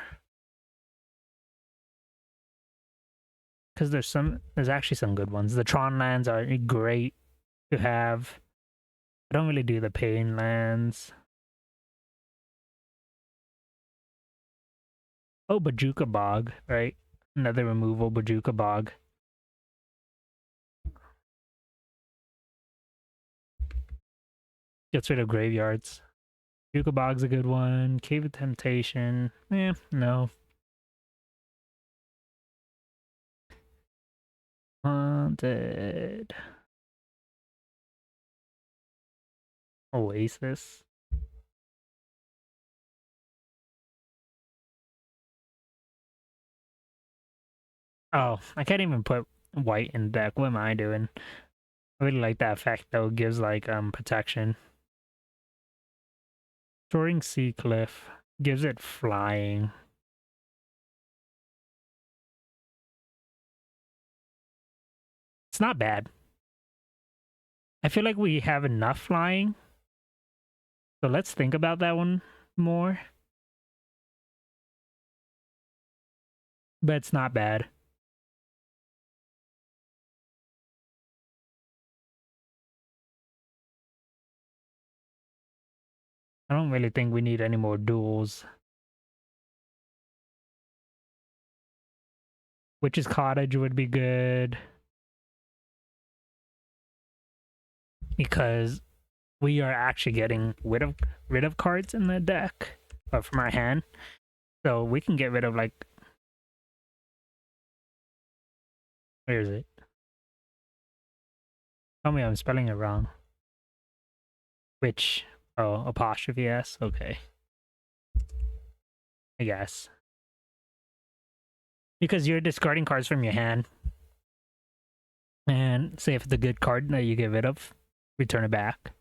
Because there's actually some good ones. The Tron lands are great to have. I don't really do the Pain lands. Oh, Bojuka Bog, right? Another removal Bojuka Bog. Gets rid of graveyards. Yuka Bog's a good one. Cave of Temptation. No. Haunted. Oasis. Oh, I can't even put white in deck. What am I doing? I really like that effect though. It gives like protection. Soaring Sea Cliff gives it flying. It's not bad. I feel like we have enough flying. So let's think about that one more. But it's not bad. I don't really think we need any more duels. Witch's Cottage would be good. Because we are actually getting rid of cards in the deck. Or from our hand. So we can get rid of like... Where is it? Tell me I'm spelling it wrong. Which... Oh, apostrophe S? Okay. I guess. Because you're discarding cards from your hand. And say if it's a good card that you get rid of, return it back.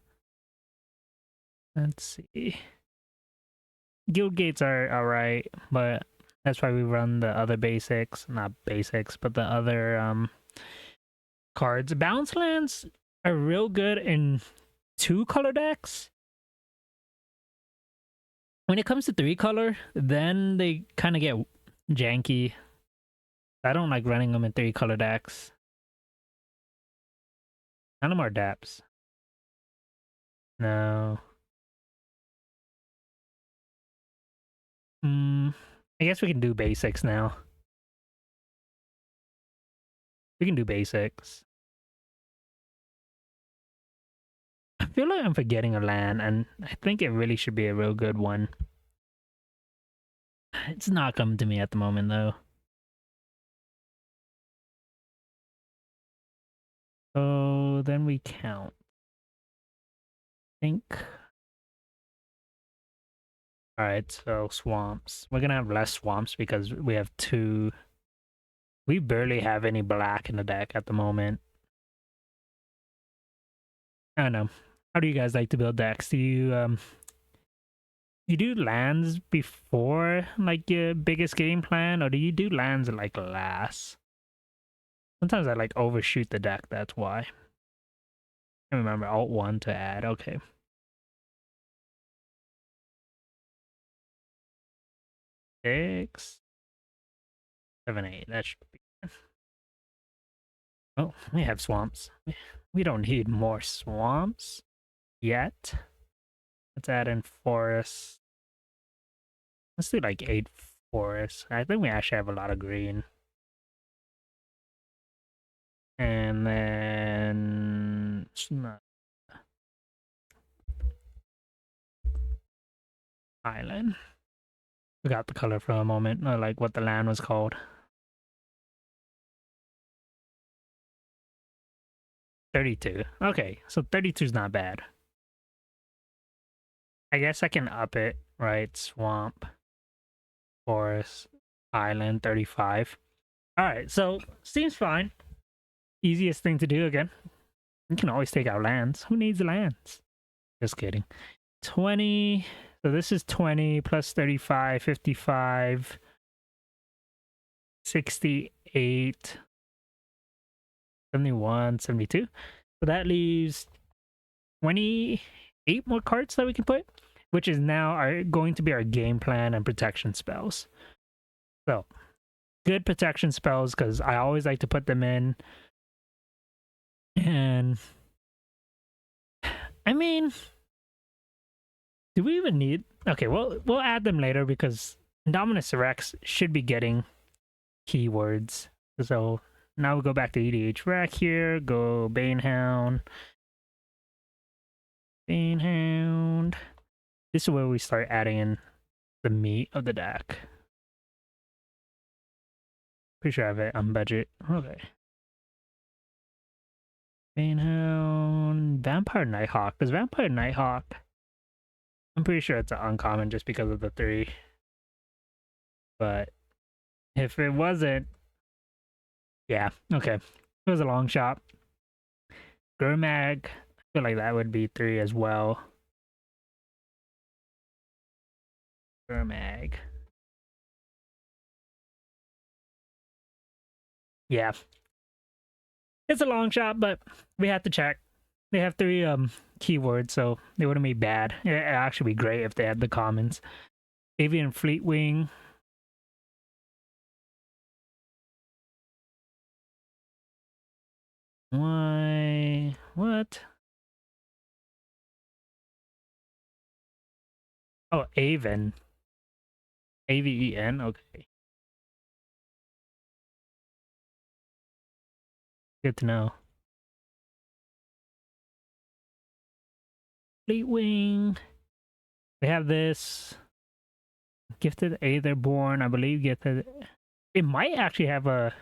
Let's see. Guild Gates are alright, but that's why we run the other basics. Not basics, but the other cards. Bounce lands are real good in 2-color decks. When it comes to 3-color, then they kind of get janky. I don't like running them in 3-color decks. None of them are depths. No. I guess we can do basics now. We can do basics. I feel like I'm forgetting a land, and I think it really should be a real good one. It's not coming to me at the moment, though. So then we count. I think. Alright, so swamps. We're gonna have less swamps because we have 2. We barely have any black in the deck at the moment. I don't know. How do you guys like to build decks? Do you do lands before like your biggest game plan, or do you do lands like last? Sometimes I like overshoot the deck, that's why. I remember Alt-1 to add, okay. Six, 7, 8, that should be good. Oh, we have swamps. We don't need more swamps yet. Let's add in forests. Let's do like 8 forests. I think we actually have a lot of green. And then... Island. Forgot the color for a moment, or like what the land was called. 32. Okay, so 32 is not bad. I guess I can up it, right? Swamp, forest, island, 35. Alright, so seems fine. Easiest thing to do again. We can always take out lands. Who needs lands? Just kidding. 20. So this is 20 plus 35, 55, 68, 71, 72. So that leaves 28 more cards that we can put, which is now going to be our game plan and protection spells. So, good protection spells, because I always like to put them in. And, I mean, do we even need... Okay, we'll add them later, because Indominus Rex should be getting keywords. So, now we'll go back to EDH Rec here, go Banehound. Banehound. This is where we start adding in the meat of the deck. Pretty sure I have it on budget. Okay. Banehound. Vampire Nighthawk. Does Vampire Nighthawk... I'm pretty sure it's an uncommon just because of the 3. But if it wasn't... Yeah, okay. It was a long shot. Gurmag. I feel like that would be 3 as well. Gurmag. Yeah. It's a long shot, but we have to check. They have 3 keywords, so they wouldn't be bad. It'd actually be great if they had the commons. Avian Fleetwing. Why? What? Oh, Aven. Aven, okay. Good to know. Fleetwing. They have this. Gifted Aetherborn, I believe. Gifted. It might actually have a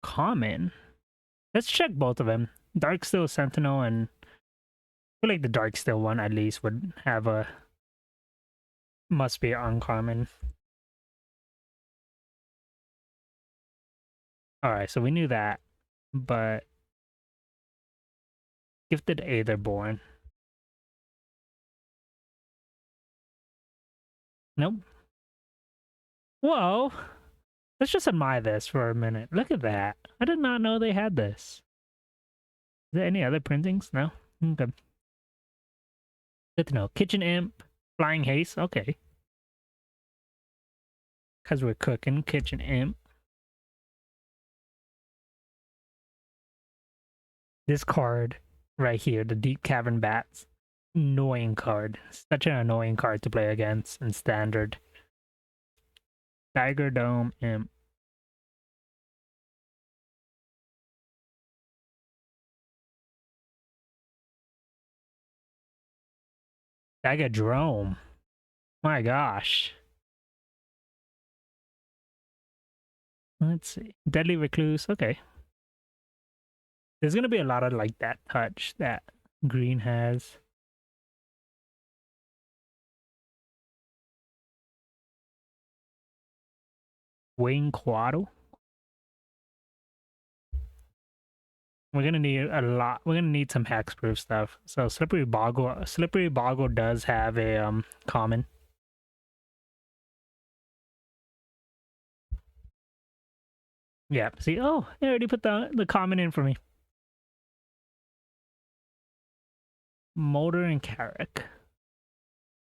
common. Let's check both of them. Darksteel Sentinel and I feel like the Darksteel one at least would have a must be uncommon. Alright, so we knew that. But Gifted Aetherborn. Nope. Whoa. Let's just admire this for a minute. Look at that. I did not know they had this. Is there any other printings? No? Okay. Good to know. Kitchen Imp. Flying Haste. Okay. Because we're cooking. Kitchen Imp. This card right here, the Deep Cavern Bats. Annoying card. Such an annoying card to play against in Standard. Tiger Dome Imp. Dagadrome. My gosh. Let's see. Deadly Recluse. Okay. There's gonna be a lot of like that touch that green has. Wayne Quaddle. We're gonna need a lot. We're gonna need some hexproof stuff. So Slippery Boggle. Slippery Boggle does have a common. Yeah. See. Oh, they already put the common in for me. Molder and Carrick.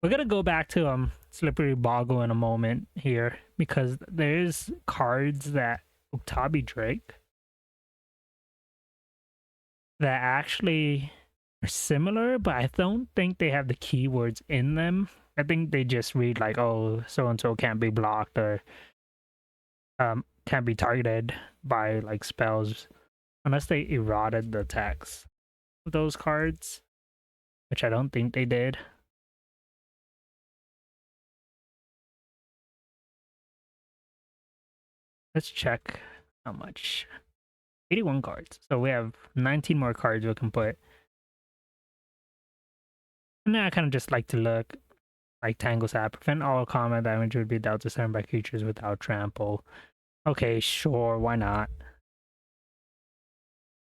We're gonna go back to Slippery Boggle in a moment here because there's cards that Uktabi Drake that actually are similar, but I don't think they have the keywords in them. I think they just read like, oh, so and so can't be blocked or can't be targeted by like spells unless they eroded the text of those cards, which I don't think they did. Let's check how much. 81 cards. So we have 19 more cards we can put. And then I kind of just like to look like Tangle Sap. Prevent all combat damage would be dealt to certain by creatures without trample. Okay, sure, why not?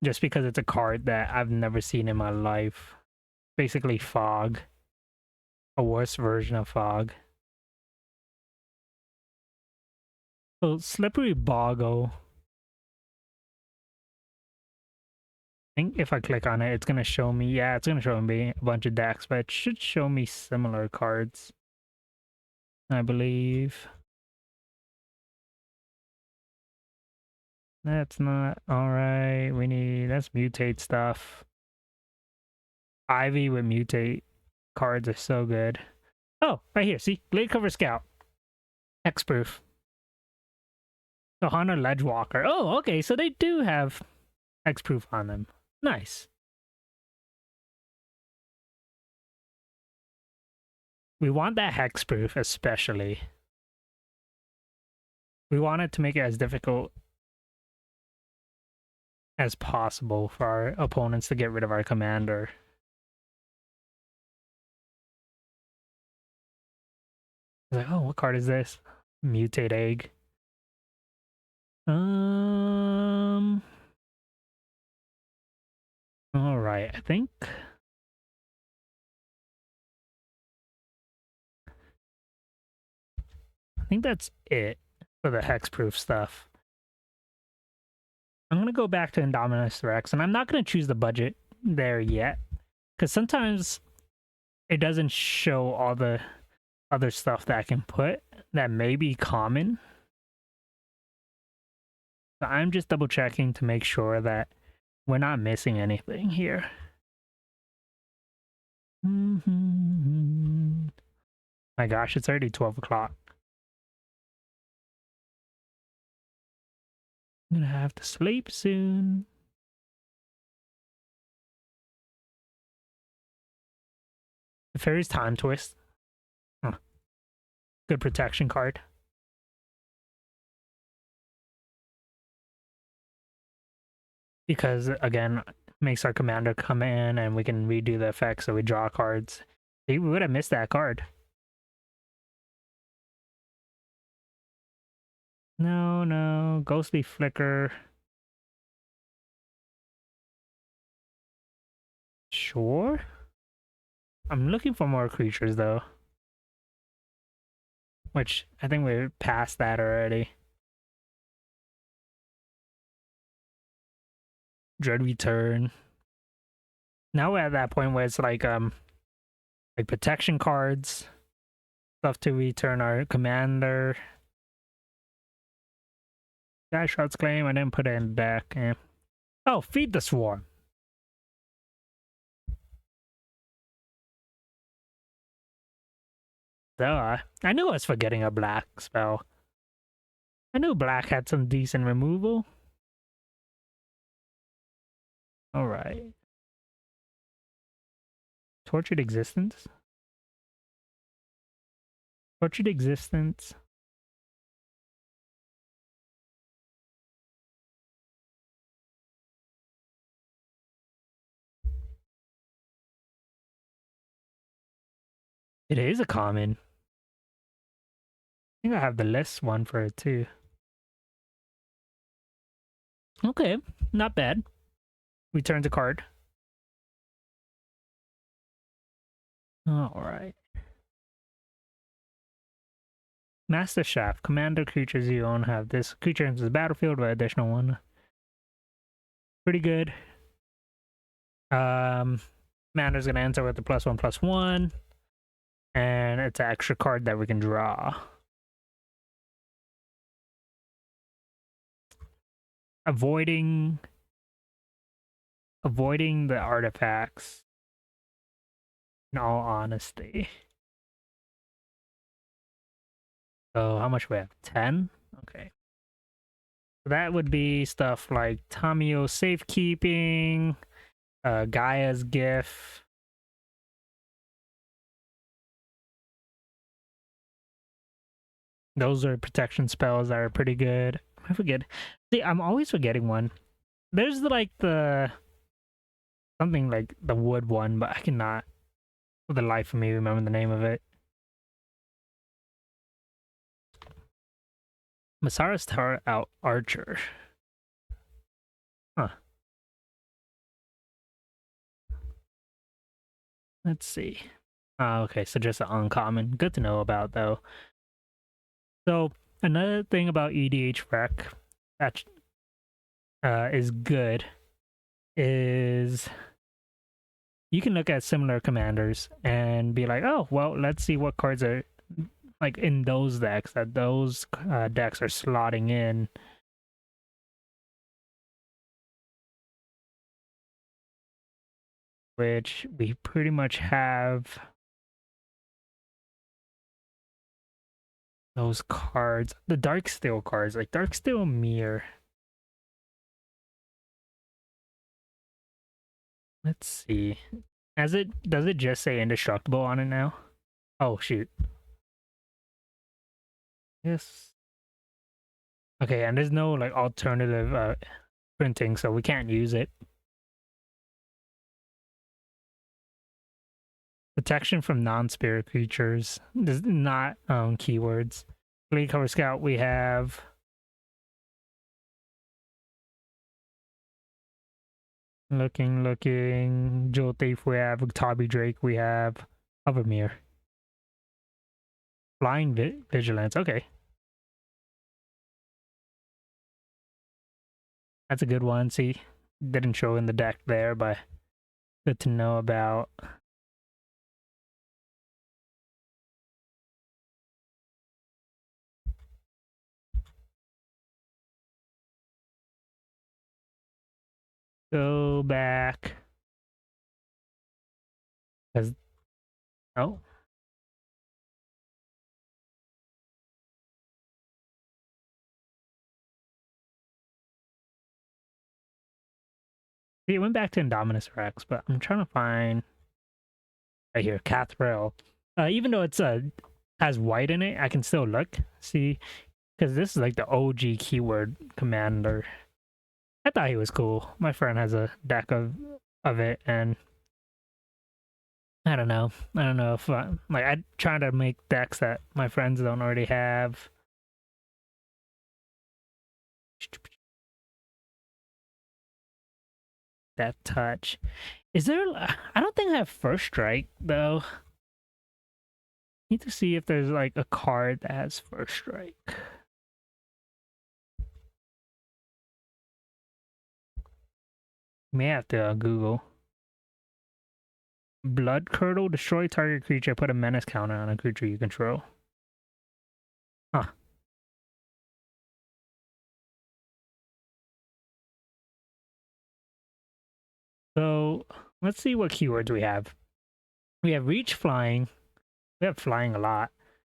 Just because it's a card that I've never seen in my life. Basically Fog. A worse version of Fog. So Slippery Boggle. I think if I click on it, it's going to show me, yeah, it's going to show me a bunch of decks, but it should show me similar cards, I believe. That's not alright. Let's mutate stuff. Ivy with mutate cards are so good. Oh, right here, see? Gladecover Scout. Hexproof. The Hunter Ledgewalker. Oh, okay, so they do have hexproof on them. Nice. We want that hexproof, especially. We want it to make it as difficult as possible for our opponents to get rid of our commander. Like, oh, what card is this? Mutate Egg. All right, I think that's it for the hexproof stuff. I'm gonna go back to Indominus Rex, and I'm not gonna choose the budget there yet, because sometimes it doesn't show all the other stuff that I can put that may be common. So I'm just double checking to make sure that we're not missing anything here. My gosh, it's already 12 o'clock. I'm gonna have to sleep soon. The Fairy's Time Twist. Huh. Good protection card. Because, again, makes our commander come in and we can redo the effect so we draw cards. See, we would have missed that card. No, no. Ghostly Flicker. Sure. I'm looking for more creatures, though. Which, I think we're past that already. Dread Return. Now we're at that point where it's like protection cards. Stuff to return our commander. Gashot's Claim, I didn't put it in the deck. Yeah. Oh, Feed the Swarm. Duh. I knew I was forgetting a black spell. I knew black had some decent removal. Alright. Tortured Existence? Tortured Existence. It is a common. I think I have the less one for it too. Okay, not bad. Returns a card. Alright. Master Shaft. Commander creatures you own have this creature enters the battlefield with additional one. Pretty good. Commander's gonna enter with the +1/+1. And it's an extra card that we can draw. Avoiding the artifacts, in all honesty. So how much we have? 10? Okay. So that would be stuff like Tamiyo Safekeeping, Gaia's Gift. Those are protection spells that are pretty good. I forget. See, I'm always forgetting one. There's the something like the wood one, but I cannot for the life of me remember the name of it. Masara's Tower Out Archer. Huh. Let's see. Okay, so just an uncommon. Good to know about, though. So, another thing about EDH Rec that is good is you can look at similar commanders and be like, oh, well, let's see what cards are like in those decks that those decks are slotting in. Which we pretty much have those cards. The Darksteel cards, like Darksteel Mirror. Let's see. Does it just say indestructible on it now? Oh shoot. Yes. Okay, and there's no like alternative printing, so we can't use it. Protection from non-spirit creatures. This is not keywords. Lead Cover Scout, we have looking. Jewel Thief, we have Tobby Drake, we have Hovermere. Flying Vigilance, okay. That's a good one. See, didn't show in the deck there, but good to know about. Go back. Cause oh. See, it went back to Indominus Rex, but I'm trying to find right here, Cathril. Even though it's has white in it, I can still look. See, because this is like the OG keyword commander. I thought he was cool. My friend has a deck of it, and I don't know. I don't know if like I try to make decks that my friends don't already have. Death Touch. Is there? I don't think I have First Strike though. Need to see if there's like a card that has First Strike. May have to Google. Blood Curdle. Destroy target creature. Put a menace counter on a creature you control. Huh. So let's see what keywords we have. We have Reach Flying. We have Flying a lot.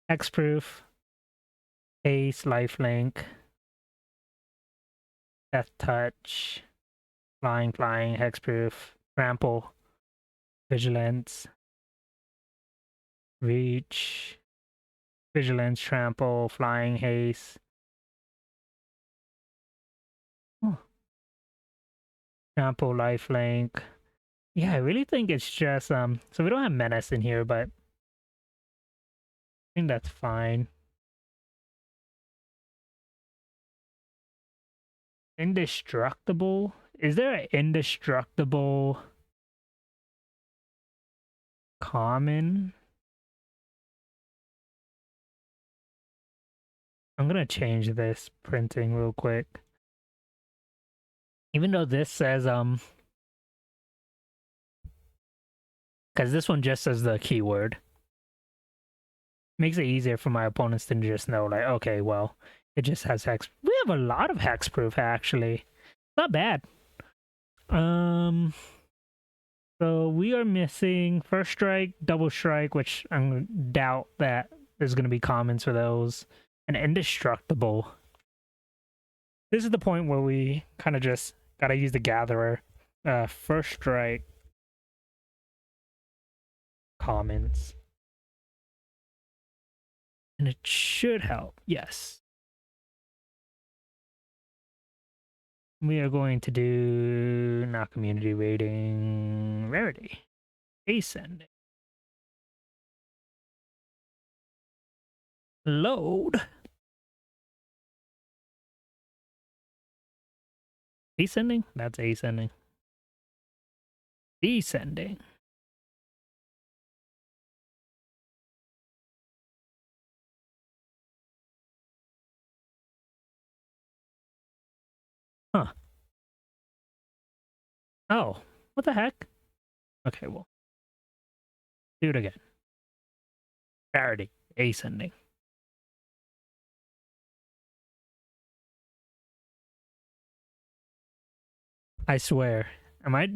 Hexproof. Haste. Lifelink. Death Touch. Flying. Hexproof. Trample. Vigilance. Reach. Vigilance. Trample. Flying. Haste. Oh. Trample. Lifelink. Yeah, I really think it's just so we don't have Menace in here, but I think that's fine. Indestructible? Is there an indestructible common? I'm gonna change this printing real quick. Even though this says because this one just says the keyword. Makes it easier for my opponents to just know, like, okay, well, it just has hex. We have a lot of hexproof actually. Not bad. So we are missing First Strike, Double Strike, which I doubt that there's going to be commons for those, and Indestructible. This is the point where we kind of just got to use the Gatherer. First Strike, commons. And it should help, yes. We are going to do not community rating, rarity, ascending. Load. Ascending? That's ascending. Descending. Huh. Oh, what the heck? Okay, well. Do it again. Rarity. Ascending. I swear. Am I...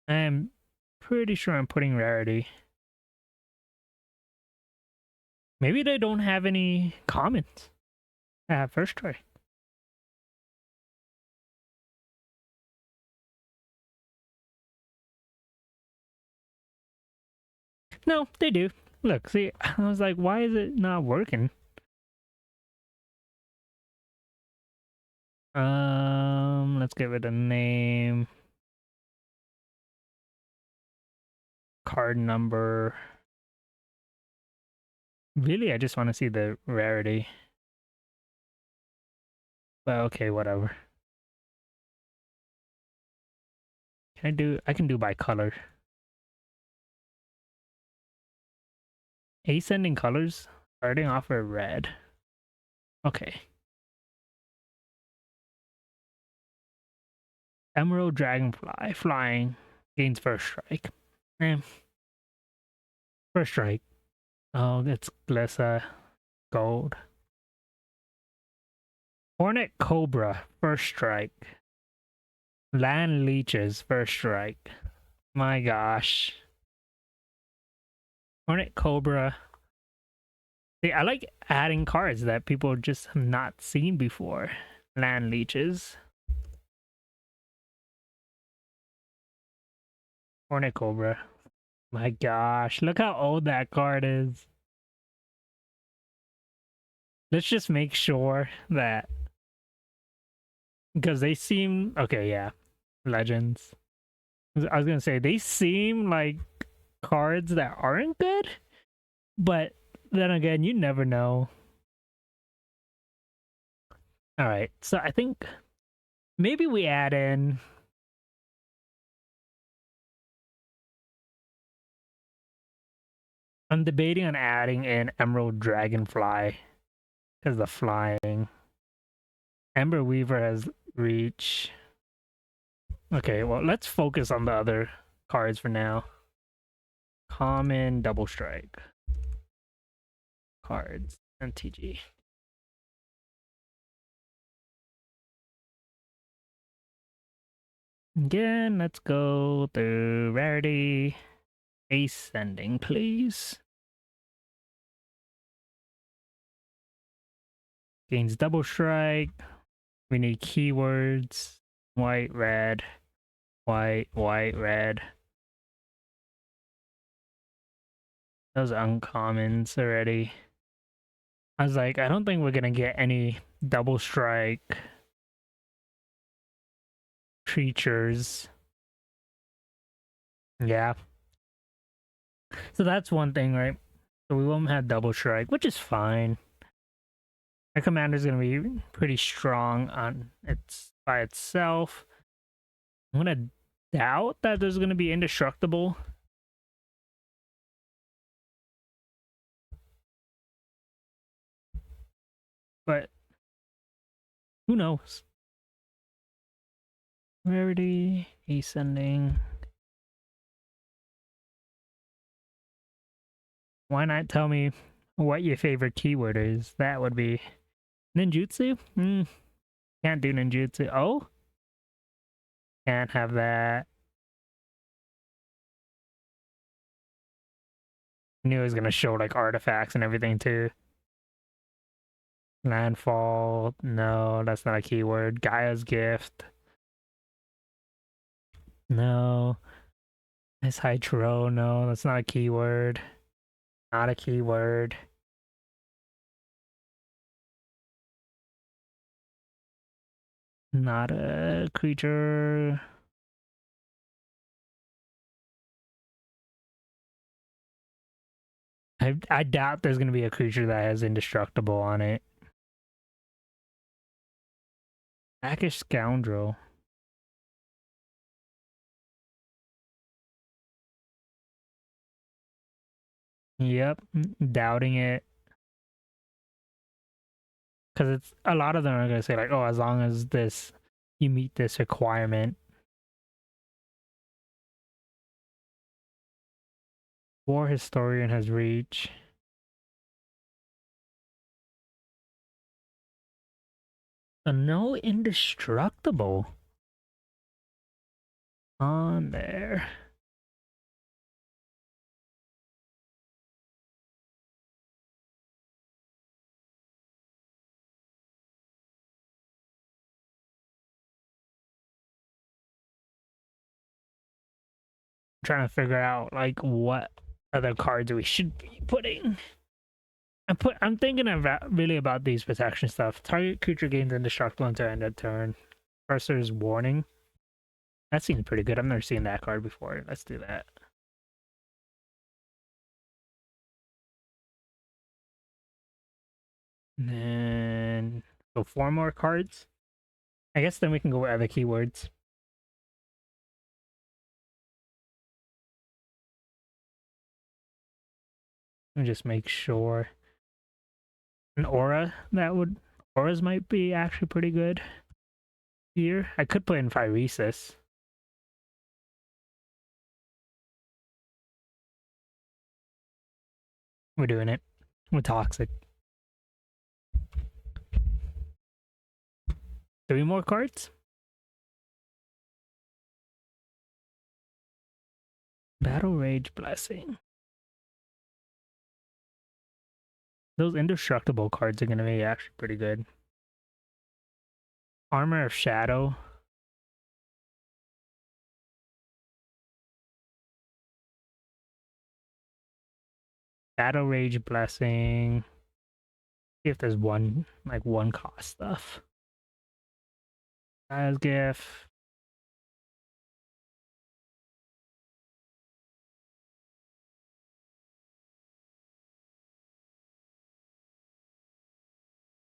I'm pretty sure I'm putting rarity. Maybe they don't have any comments. First try. No, they do. Look, see, I was like, why is it not working? Let's give it a name. Card number. Really, I just want to see the rarity. But okay, whatever. I can do by color. Ascending colors, starting off with red. Okay. Emerald Dragonfly, flying, gains first strike. First strike. Oh, it's Glissa, gold. Hornet Cobra, first strike. Land Leeches, first strike. My gosh. Hornet Cobra. See, I like adding cards that people just have not seen before. Land Leeches. Hornet Cobra. My gosh, look how old that card is. Let's just make sure that... Because they seem... Okay, yeah. Legends. I was gonna say, they seem like cards that aren't good, but then again, you never know. Alright, so I think maybe we add in... I'm debating on adding in Emerald Dragonfly because the flying. Ember Weaver has reach. Okay, well, let's focus on the other cards for now. Common, Double Strike. Cards, MTG. Again, let's go through rarity. Ascending, please. Gains Double Strike. We need keywords. White, red. White, white, red. Those are uncommons already. I was like, I don't think we're gonna get any Double Strike creatures. Yeah. So that's one thing, right? So we won't have Double Strike, which is fine. Our commander's gonna be pretty strong on its by itself. I'm gonna doubt that there's gonna be indestructible. But who knows? Rarity, ascending. Why not tell me what your favorite keyword is? That would be ninjutsu? Can't do ninjutsu. Oh? Can't have that. I knew it was gonna show like artifacts and everything too. Landfall. No, that's not a keyword. Gaia's Gift. No. It's Hydro. No, that's not a keyword. Not a keyword. Not a creature. I doubt there's gonna be a creature that has indestructible on it. Blackish Scoundrel. Yep, doubting it. Because it's a lot of them are gonna say like, oh, as long as this you meet this requirement. War Historian has reach. No indestructible on there. Trying to figure out like what other cards we should be putting. I'm thinking about these protection stuff. Target creature gains indestructible until end of turn. Cursor's Warning. That seems pretty good. I've never seen that card before. Let's do that. And then so 4 more cards. I guess then we can go with other keywords. And just make sure. An aura auras might be actually pretty good here. I could put in Phyresis. We're doing it. We're toxic. 3 more cards. Battle Rage Blessing. Those indestructible cards are going to be actually pretty good. Armor of Shadow. Battle Rage Blessing. See if there's one cost stuff. As GIF.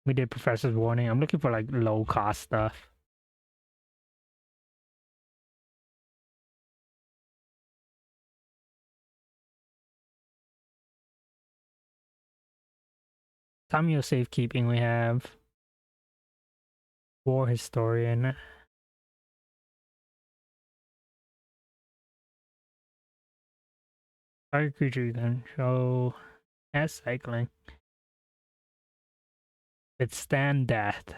We did Professor's Warning. I'm looking for like low cost stuff. Tamio Safekeeping we have. War Historian. Target creature you can show as cycling. Withstand Death.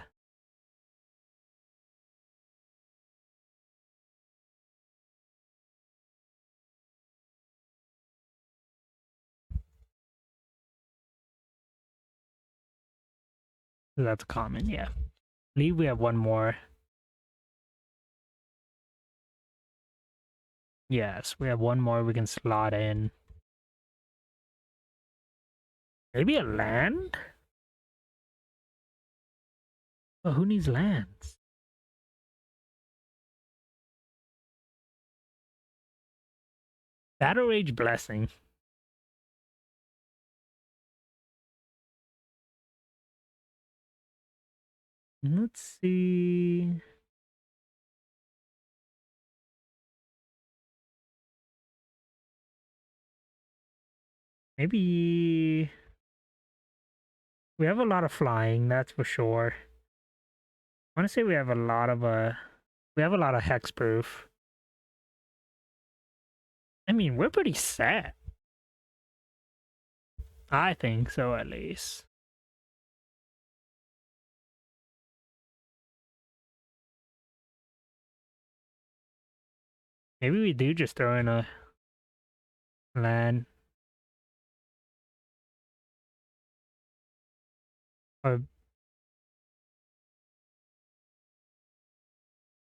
That's common, yeah. I believe we have one more. Yes, we have one more we can slot in. Maybe a land? Oh, who needs lands? Battle Rage Blessing. Let's see. Maybe we have a lot of flying, that's for sure. I want to say we have a lot of hexproof. I mean, we're pretty set. I think so, at least. Maybe we do just throw in a land. Or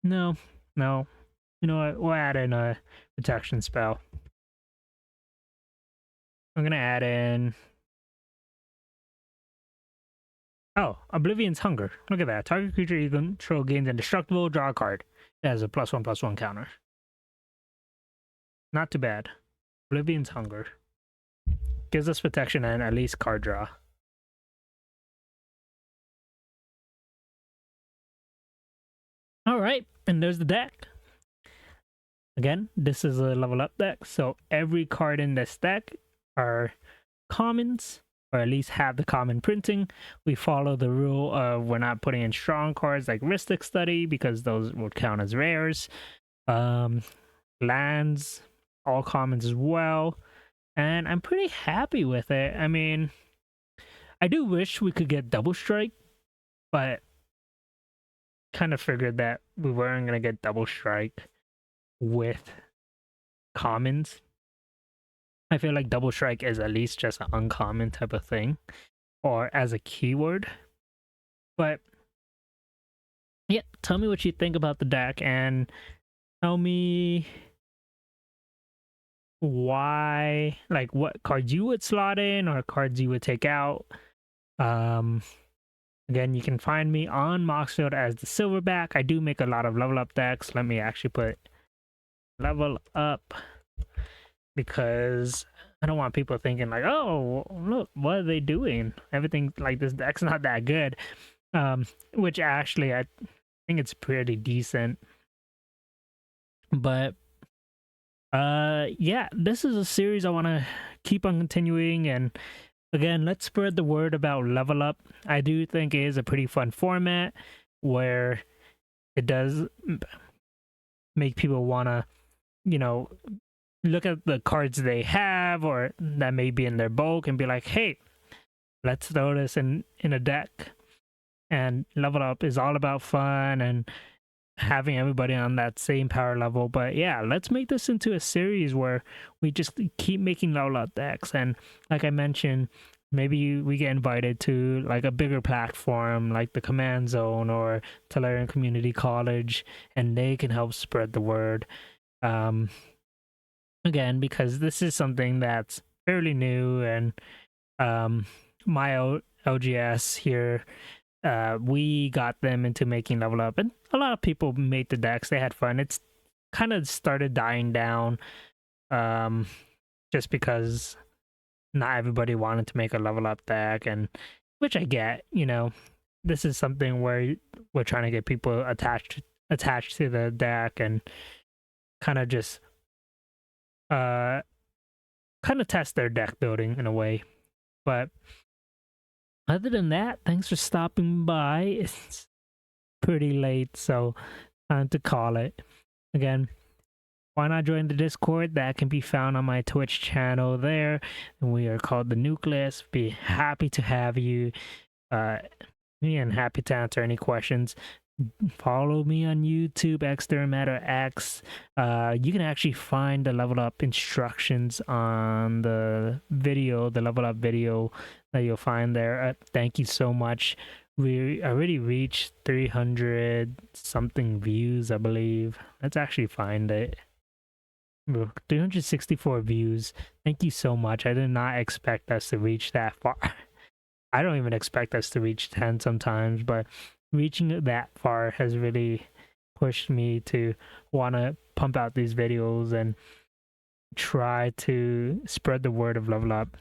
no. You know what? We'll add in a protection spell. I'm gonna add in. Oh, Oblivion's Hunger. Look at that. Target creature you control gains indestructible. Draw a card. It has a +1/+1 counter. Not too bad. Oblivion's Hunger gives us protection and at least card draw. All right, and there's the deck. Again, this is a level up deck, so every card in this deck are commons, or at least have the common printing. We follow the rule of we're not putting in strong cards like Rhystic Study because those would count as rares. Lands, all commons as well, and I'm pretty happy with it. I mean, I do wish we could get Double Strike, but kind of figured that we weren't gonna get Double Strike with commons. I feel like Double Strike is at least just an uncommon type of thing, or as a keyword. But yeah, tell me what you think about the deck, and tell me why, like what cards you would slot in or cards you would take out. Um, Again, you can find me on Moxfield as the Silverback. I do make a lot of level up decks. Let me actually put level up because I don't want people thinking like, oh, look, what are they doing? Everything like this deck's not that good. Which actually I think it's pretty decent. But yeah, this is a series I want to keep on continuing, and again, let's spread the word about Level Up. I do think it is a pretty fun format where it does make people want to, you know, look at the cards they have or that may be in their bulk and be like, hey, let's throw this in a deck. And Level Up is all about fun and having everybody on that same power level. But yeah, let's make this into a series where we just keep making level up decks. And like I mentioned, maybe we get invited to like a bigger platform like the Command Zone or Tolarian Community College, and they can help spread the word. Again, because this is something that's fairly new, and my LGS here, we got them into making Level Up, and a lot of people made the decks. They had fun. It's kind of started dying down, just because not everybody wanted to make a Level Up deck, and which I get. You know, this is something where we're trying to get people attached to the deck and kind of just kind of test their deck building in a way. But other than that, thanks for stopping by. It's pretty late, so time to call it. Again, why not join the Discord? That can be found on my Twitch channel there. And we are called The Nucleus. Be happy to have you. And happy to answer any questions. Follow me on YouTube, XThermatter-X. You can actually find the Level Up instructions on the video, the Level Up video that you'll find there. Thank you so much. We already reached 300 something views, I believe. Let's actually find it. 364 views. Thank you so much. I did not expect us to reach that far. I don't even expect us to reach 10 sometimes, but reaching that far has really pushed me to want to pump out these videos and try to spread the word of Level Up.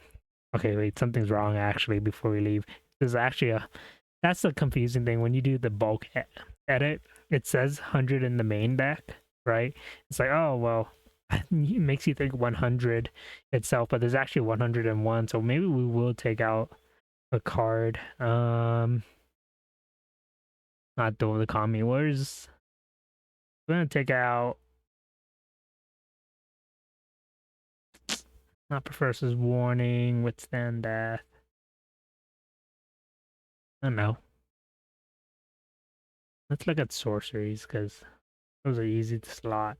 Okay, wait, something's wrong actually before we leave. There's actually that's the confusing thing. When you do the bulk edit, it says 100 in the main deck, right? It's like, oh, well, it makes you think 100 itself, but there's actually 101, so maybe we will take out a card. Not Door of the Kami. We're gonna take out not Professor's Warning, Withstand Death. I don't know. Let's look at sorceries, because those are easy to slot.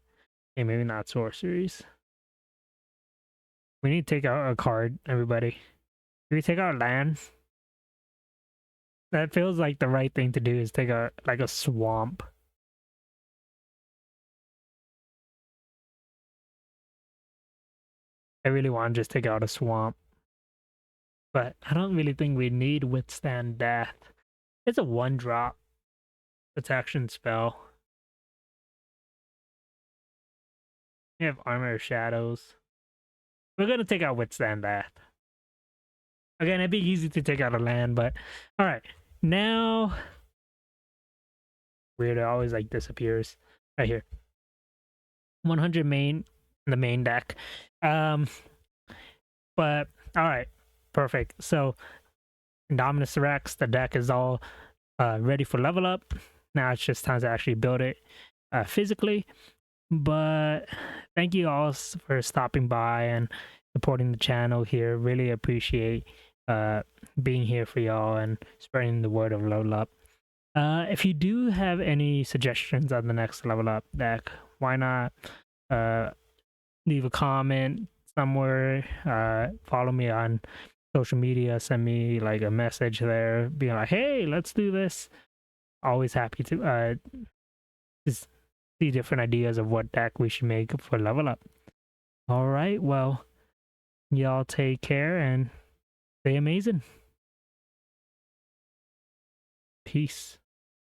Okay, maybe not sorceries. We need to take out a card, everybody. Do we take out land? That feels like the right thing to do, is take out like a swamp. I really want to just take out a swamp. But I don't really think we need Withstand Death. It's a 1-drop protection spell. We have Armor of Shadows. We're gonna take out Withstand Death. Again, it'd be easy to take out a land, but alright. Now, weird, it always like disappears. Right here. 100 main in the main deck. But alright, perfect. So Indominus Rex, the deck is all ready for Level Up. Now it's just time to actually build it physically. But thank you all for stopping by and supporting the channel here. Really appreciate being here for y'all and spreading the word of Level Up. If you do have any suggestions on the next Level Up deck, why not leave a comment somewhere, follow me on social media, send me like a message there, being like, hey, let's do this. Always happy to just see different ideas of what deck we should make for Level Up. All right, well, y'all take care and stay amazing. Peace.